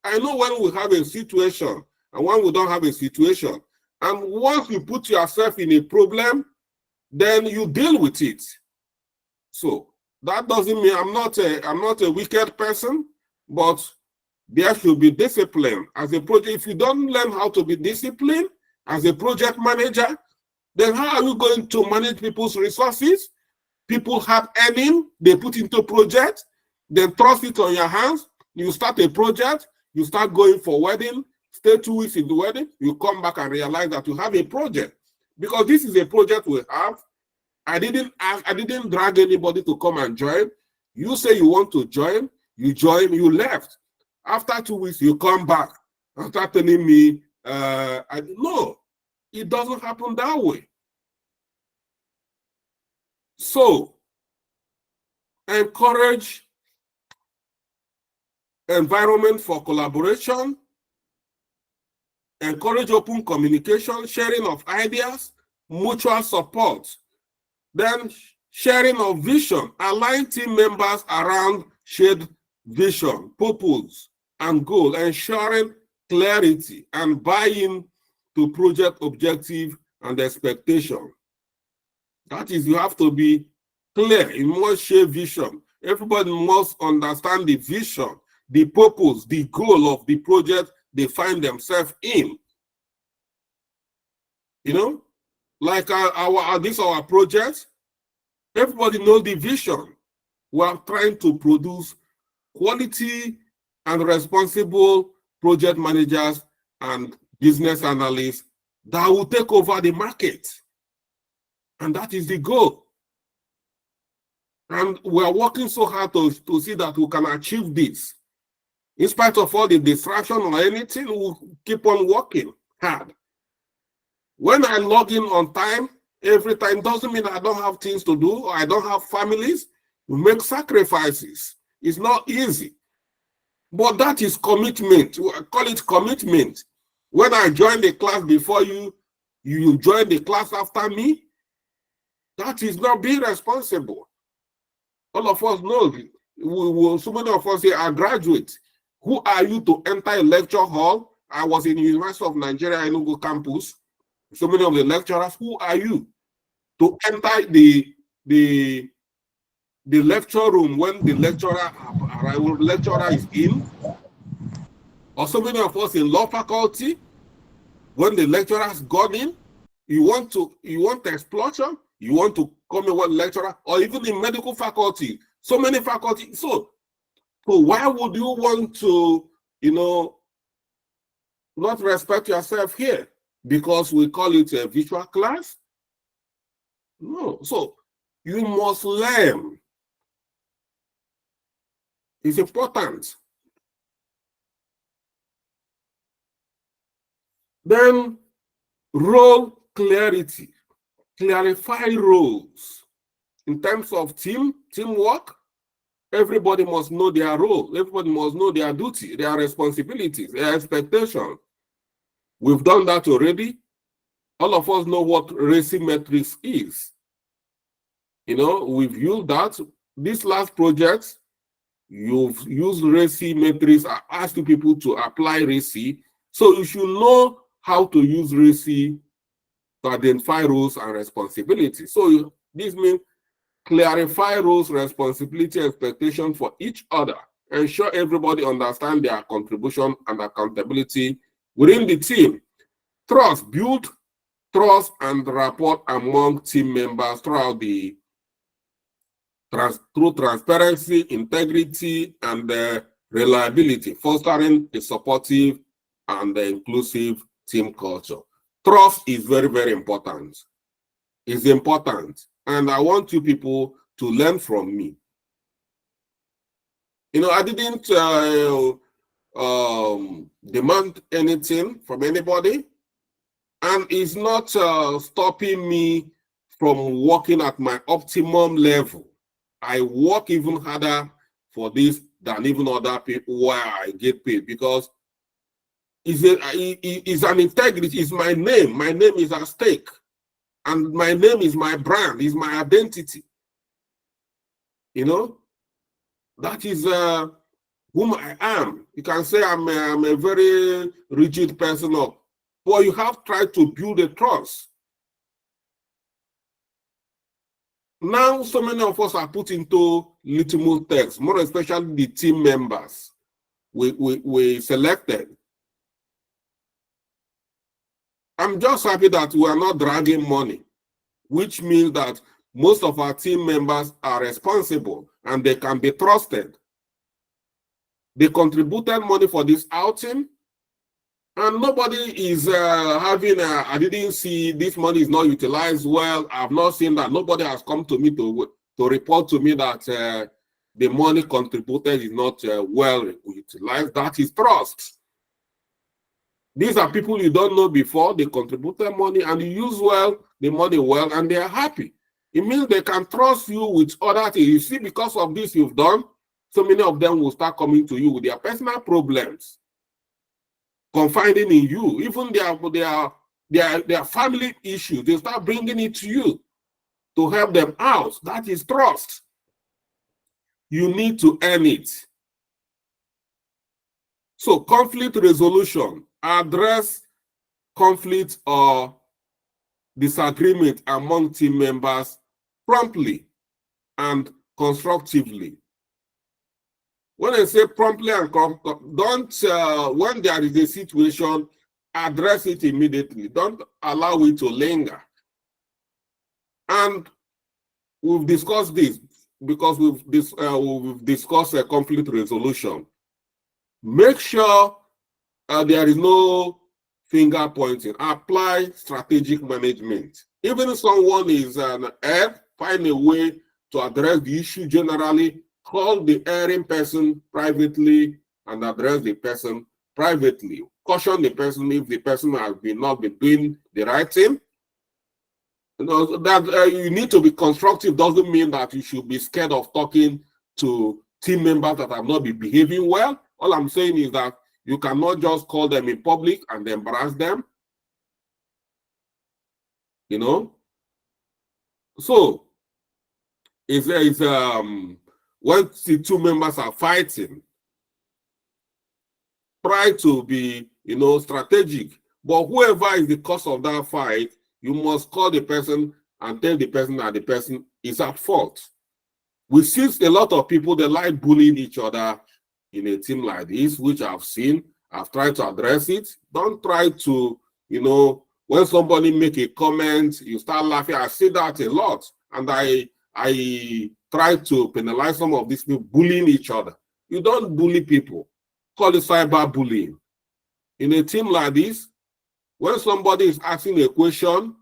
I know when we have a situation and when we don't have a situation. And once you put yourself in a problem, then you deal with it. So that doesn't mean I'm not a wicked person, but there should be discipline as a project. If you don't learn how to be disciplined as a project manager, then how are you going to manage people's resources? People have earning, they put into project, then trust it on your hands. You start a project, You start going for wedding, stay 2 weeks in the wedding, you come back and realize that you have a project. Because this is a project we have. I didn't drag anybody to come and join. You say you want to join, you left. After 2 weeks, you come back and start telling me, no, it doesn't happen that way. So, encourage environment for collaboration, encourage open communication, sharing of ideas, mutual support, then sharing of vision, align team members around shared vision, purpose, and goal, ensuring clarity and buy-in to project objective and expectation. That is, you have to be clear. You must share vision. Everybody must understand the vision, the purpose, the goal of the project they find themselves in. You know, like our project, everybody knows the vision. We are trying to produce quality and responsible project managers and business analysts that will take over the market. And that is the goal. And we are working so hard to see that we can achieve this. In spite of all the distraction or anything, we'll keep on working hard. When I log in on time, every time, doesn't mean I don't have things to do or I don't have families. We make sacrifices. It's not easy. But that is commitment. I call it commitment. When I join the class before you, you join the class after me, that is not being responsible. All of us know, so many of us here are graduates. Who are you to enter a lecture hall? I was in the University of Nigeria, Enugu campus. So many of the lecturers, who are you to enter the lecture room when the lecturer is in? Or so many of us in law faculty, when the lecturer has gone in, you want explosion, you want to come in one lecturer, or even in medical faculty, so many faculties. So why would you want to, not respect yourself here? Because we call it a virtual class? No. So you must learn. It's important. Then role clarity. Clarify roles. In terms of teamwork, everybody must know their role. Everybody must know their duty, their responsibilities, their expectations. We've done that already. All of us know what RACI metrics is. We've used that. This last project, you've used RACI metrics. I asked people to apply RACI. So you should know how to use RACI to identify roles and responsibilities. So this means clarify roles, responsibility, expectation for each other. Ensure everybody understands their contribution and accountability within the team. Build trust and rapport among team members throughout through transparency, integrity, and reliability, fostering a supportive and inclusive team culture. Trust is very, very important. It's important. And I want you people to learn from me. I didn't demand anything from anybody. And it's not stopping me from working at my optimum level. I work even harder for this than even other people where I get paid, because it's an integrity. It's my name. My name is at stake. And my name is my brand, is my identity. That is whom I am. You can say I'm a very rigid person, but you have tried to build a trust. Now, so many of us are put into litmus tests, more especially the team members we selected. I'm just happy that we are not dragging money, which means that most of our team members are responsible and they can be trusted. They contributed money for this outing, and nobody is having I didn't see this money is not utilized well. I've not seen that. Nobody has come to me to report to me that the money contributed is not well utilized. That is trust. These are people you don't know before. They contributed money and you use well the money well, and they are happy. It means they can trust you with other things. You see, because of this you've done, so many of them will start coming to you with their personal problems, confiding in you, even their family issues. They start bringing it to you to help them out. That is trust. You need to earn it. So conflict resolution, address conflict or disagreement among team members promptly and constructively. When I say promptly and don't, when there is a situation, address it immediately. Don't allow it to linger. And we've discussed this because we've discussed conflict resolution. Make sure there is no finger pointing. Apply strategic management. Even if someone is an err, find a way to address the issue generally. Call the erring person privately and address the person privately. Caution the person if the person has not been doing the right thing. You know, that you need to be constructive doesn't mean that you should be scared of talking to team members that have not been behaving well. All I'm saying is that you cannot just call them in public and embarrass them. You know? So, when the two members are fighting, try to be, strategic. But whoever is the cause of that fight, you must call the person and tell the person that the person is at fault. We see a lot of people, they like bullying each other in a team like this, which I've seen. I've tried to address it. Don't try to, when somebody make a comment, you start laughing. I see that a lot. And I try to penalize some of these people bullying each other. You don't bully people. Call it cyberbullying. In a team like this, when somebody is asking a question,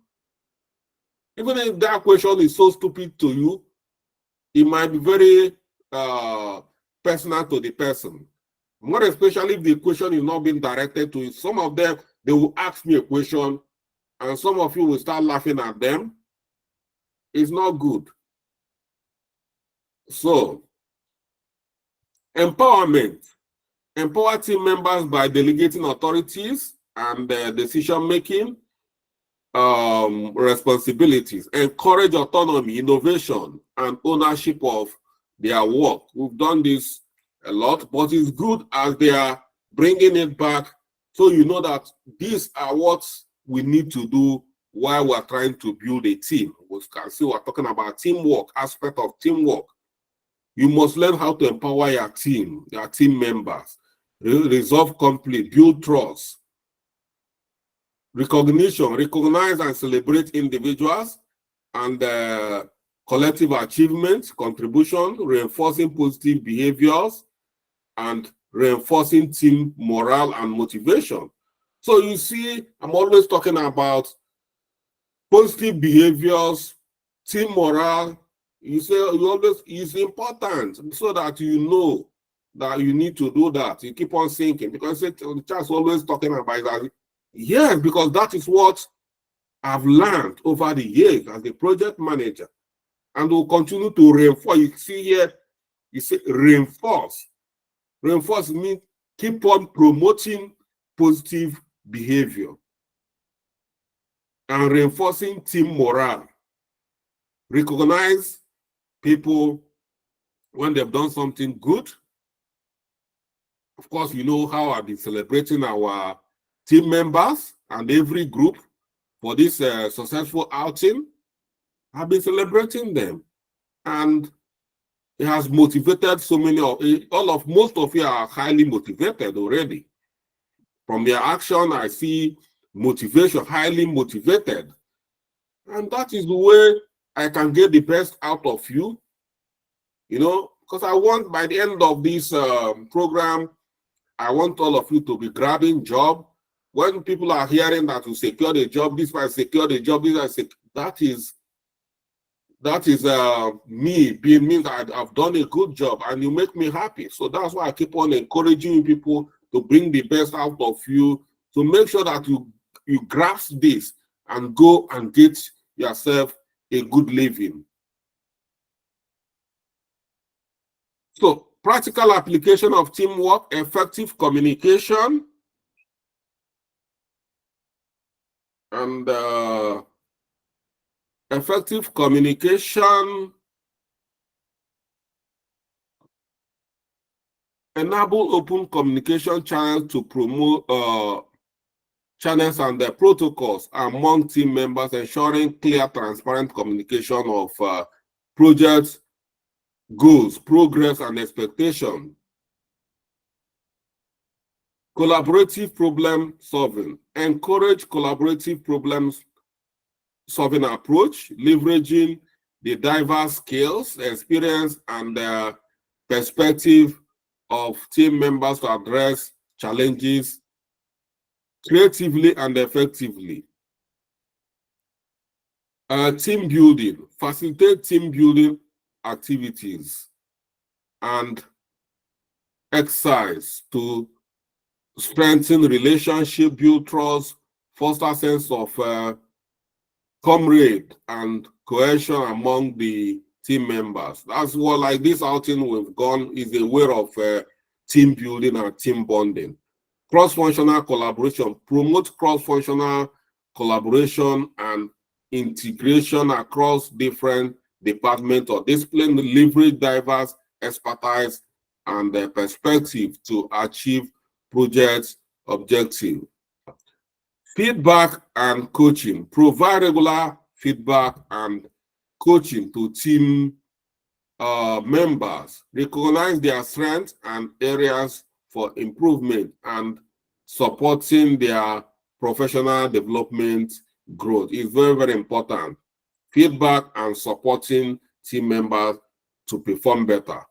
even if that question is so stupid to you, it might be very personal to the person. More especially if the question is not being directed to you. Some of them, they will ask me a question, and some of you will start laughing at them. It's not good. So, empowerment. Empower team members by delegating authorities and decision-making responsibilities. Encourage autonomy, innovation, and ownership of their work. We've done this a lot, but it's good as they are bringing it back, so you know that these are what we need to do while we're trying to build a team. We can see we're talking about teamwork, aspect of teamwork. You must learn how to empower your team members, resolve conflict, build trust. Recognition, recognize and celebrate individuals and collective achievements, contribution, reinforcing positive behaviors, and reinforcing team morale and motivation. So you see, I'm always talking about positive behaviors, team morale. You say it's important so that you know that you need to do that. You keep on thinking, because Charles always talking about that. Yes, because that is what I've learned over the years as a project manager, and will continue to reinforce. You see here, you say reinforce. Reinforce means keep on promoting positive behavior and reinforcing team morale. Recognize people when they've done something good. Of course, you know how I've been celebrating our team members and every group for this successful outing. I've been celebrating them, and it has motivated so many of most of you are highly motivated already. From their action, I see motivation, highly motivated, and that is the way I can get the best out of you. because I want by the end of this program, I want all of you to be grabbing job. When people are hearing that you secure the job, this one secure the job, this one that is me being means that I've done a good job and you make me happy. So that's why I keep on encouraging people to bring the best out of you, to make sure that you grasp this and go and get yourself a good living. So practical application of teamwork, effective communication, and effective communication enable open communication channels to promote channels and the protocols among team members, ensuring clear, transparent communication of projects, goals, progress, and expectation. Collaborative problem solving. Encourage collaborative problem solving approach, leveraging the diverse skills, experience, and perspective of team members to address challenges creatively and effectively. Team building. Facilitate team building activities and exercise to strengthen relationship, build trust, foster sense of comrade and cohesion among the team members. That's what, like this outing we've gone, is a way of team building and team bonding. Cross-functional collaboration. Promote cross-functional collaboration and integration across different departments or discipline, leverage diverse expertise and perspective to achieve project objective. Feedback and coaching. Provide regular feedback and coaching to team members. Recognize their strengths and areas for improvement and supporting their professional development growth is very, very important. Feedback and supporting team members to perform better.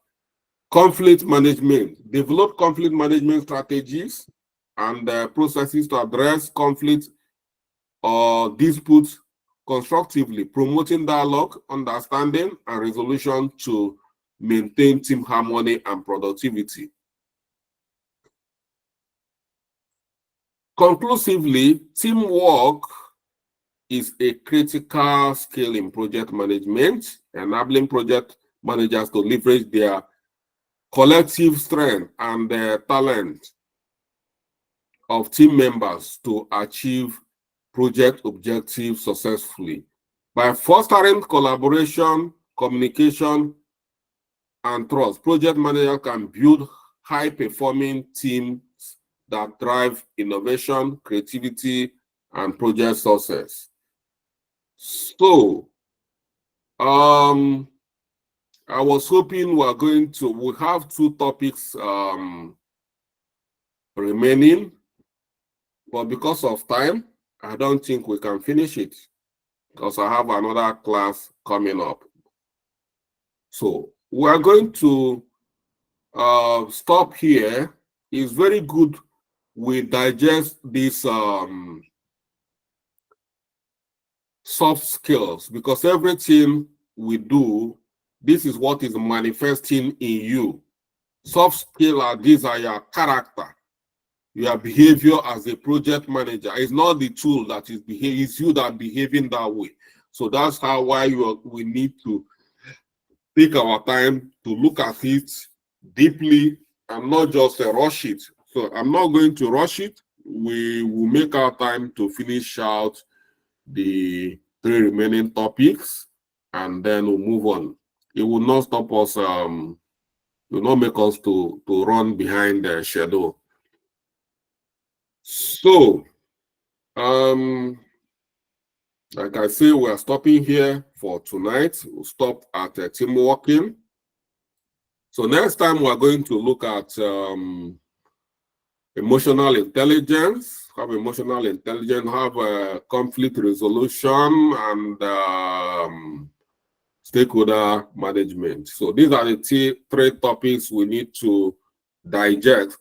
Conflict management. Develop conflict management strategies and processes to address conflict or disputes constructively, promoting dialogue, understanding, and resolution to maintain team harmony and productivity. Conclusively, teamwork is a critical skill in project management, enabling project managers to leverage their collective strength and their talent of team members to achieve project objectives successfully. By fostering collaboration, communication, and trust, project managers can build high-performing teams that drive innovation, creativity, and project success. So, I was hoping we have 2 topics remaining, but because of time, I don't think we can finish it because I have another class coming up. So we are going to stop here. It's very good we digest these soft skills, because everything we do, this is what is manifesting in you. Soft skills these are your character, your behavior as a project manager. It's not the tool that is behaving, it's you that behaving that way. So that's why we need to take our time to look at it deeply and not just rush it. So I'm not going to rush it. We will make our time to finish out the 3 remaining topics, and then we'll move on. It will not stop us, it will not make us to run behind the schedule. So, like I say, we're stopping here for tonight. We'll stop at team working. So next time we're going to look at emotional intelligence, have conflict resolution, and stakeholder management. So these are the three topics we need to dissect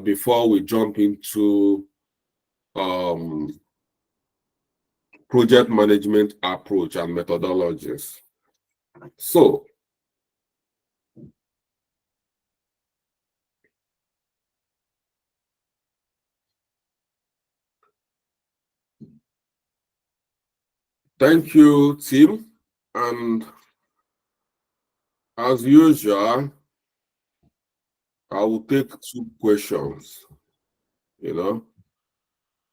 before we jump into project management approach and methodologies. So thank you, Tim. And as usual, I will take 2 questions,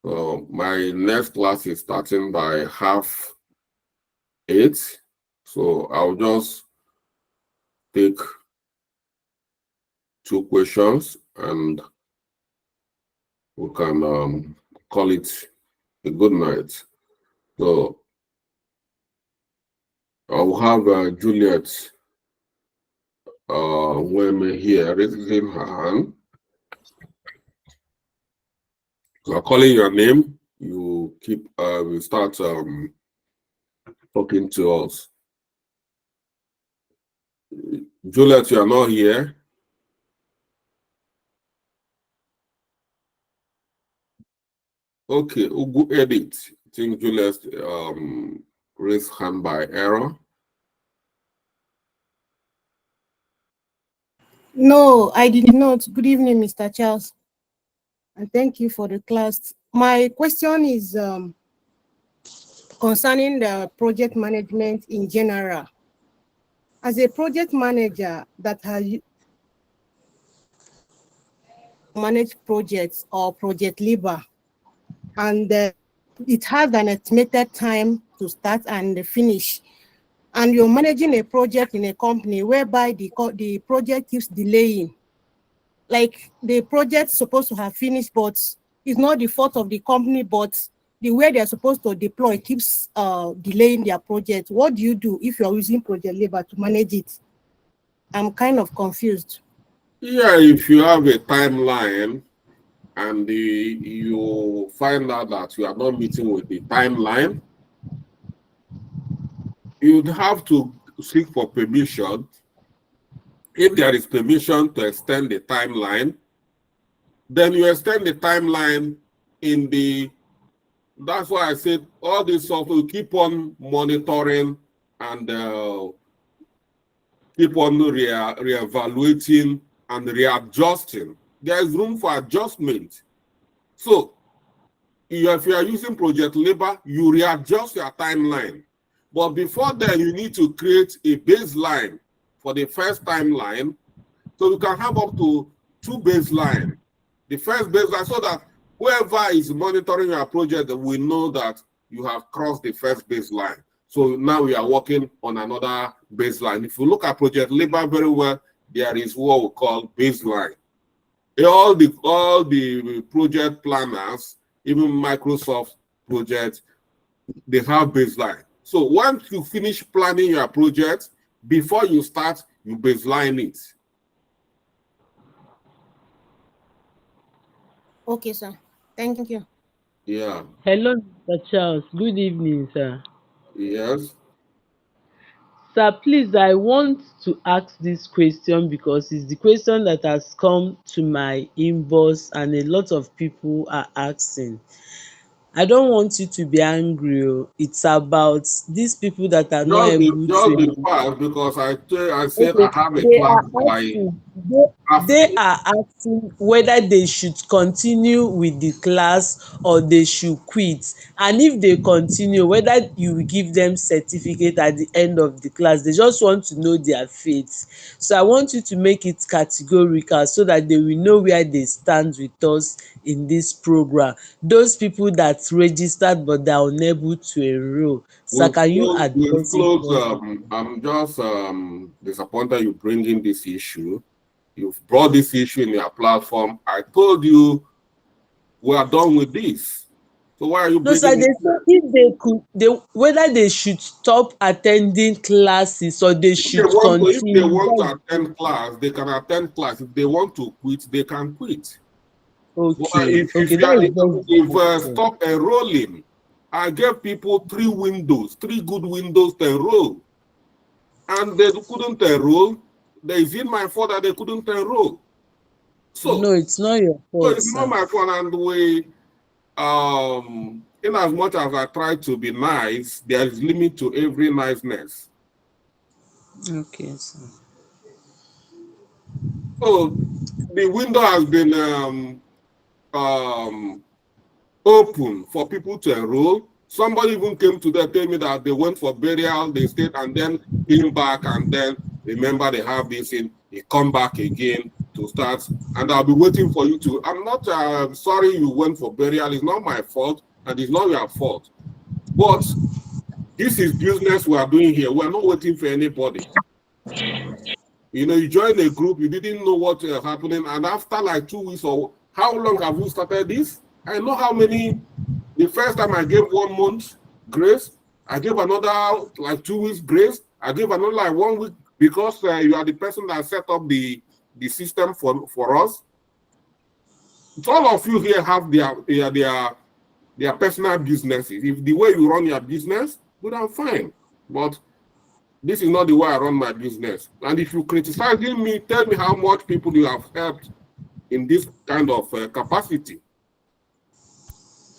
So my next class is starting by 7:30. So I'll just take 2 questions and we can call it a good night. So I'll have Juliet Weme here raising her hand. So I'm calling your name. You keep we start talking to us. Juliet, you are not here. Okay, Ugu edit. I think Juliet raised hand by error. No, I did not. Good evening, Mr. Charles. And thank you for the class. My question is concerning the project management in general. As a project manager that has managed projects or project labor, and it has an estimated time to start and finish, and you're managing a project in a company whereby the project keeps delaying. Like the project's supposed to have finished, but it's not the fault of the company, but the way they're supposed to deploy keeps delaying their project. What do you do if you're using project labor to manage it? I'm kind of confused. Yeah, if you have a timeline and you find out that you are not meeting with the timeline, you'd have to seek for permission. If there is permission to extend the timeline, then you extend the timeline that's why I said all this software will keep on monitoring and keep on reevaluating and readjusting. There is room for adjustment. So if you are using project labor, you readjust your timeline. But before then, you need to create a baseline for the first timeline. So you can have up to 2 baselines. The first baseline, so that whoever is monitoring your project will know that you have crossed the first baseline. So now we are working on another baseline. If you look at project labor very well, there is what we call baseline. All the project planners, even Microsoft projects, they have baseline. So once you finish planning your project, before you start, you baseline it. Okay, sir. Thank you. Yeah. Hello, Mr. Charles. Good evening, sir. Yes. Sir, please, I want to ask this question because it's the question that has come to my inbox and a lot of people are asking. I don't want you to be angry. It's about these people that are not able Just be to. fast, because I said Okay, I have a they class are by asking. They are asking whether they should continue with the class or they should quit, and if they continue, whether you will give them certificate at the end of the class. They just want to know their fate. So I want you to make it categorical so that they will know where they stand with us in this program. Those people that registered but they are unable to enroll. So can you address it? I'm just disappointed you bring in this issue. You've brought this issue in your platform. I told you we are done with this. So why are you No, sir, bringing they it? say if they could, whether they should stop attending classes or they should If they continue. want to attend class, they can attend class. If they want to quit, they can quit. But Okay, if okay, you that is just stop enrolling, I gave people 3 windows, 3 good windows to enroll. And they couldn't enroll. Is it my fault that they couldn't enroll? So no, it's not your fault, it's sir. not my fault. And in as much as I try to be nice, there is limit to every niceness. Okay, sir. So the window has been open for people to enroll. Somebody even came to them, tell me that they went for burial, they stayed and then came back, and then remember they have this in, they come back again to start, and I'll be waiting for you to. I'm not sorry you went for burial. It's not my fault, and it's not your fault. But this is business we are doing here. We're not waiting for anybody. You know, you join a group, you didn't know what was happening, and after like 2 weeks or how long have you started this? I know how many. The first time I gave 1 month grace, I gave another like 2 weeks grace, I gave another like 1 week, because you are the person that set up the system for us. So all of you here have their personal businesses. If the way you run your business, good and fine. But this is not the way I run my business. And if you criticize me, tell me how much people you have helped in this kind of capacity.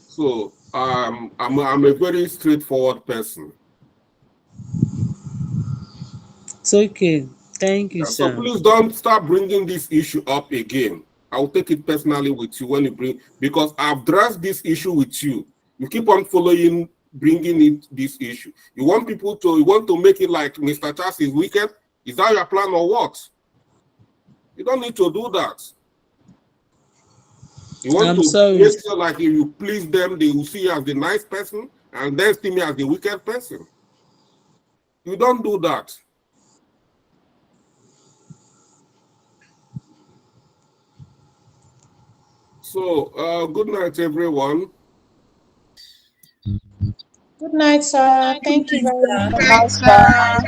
So I'm a very straightforward person. It's okay. Thank you, So sir. please don't start bringing this issue up again. I will take it personally with you when you bring, because I've addressed this issue with you. You keep on bringing this issue. You want to make it like Mr. Charles is wicked? Is that your plan or what? You don't need to do that. You want to make sure like if you please them, they will see you as the nice person and then see me as the wicked person. You don't do that. So, good night, everyone. Good night, sir. Thank you very much. Good night, sir.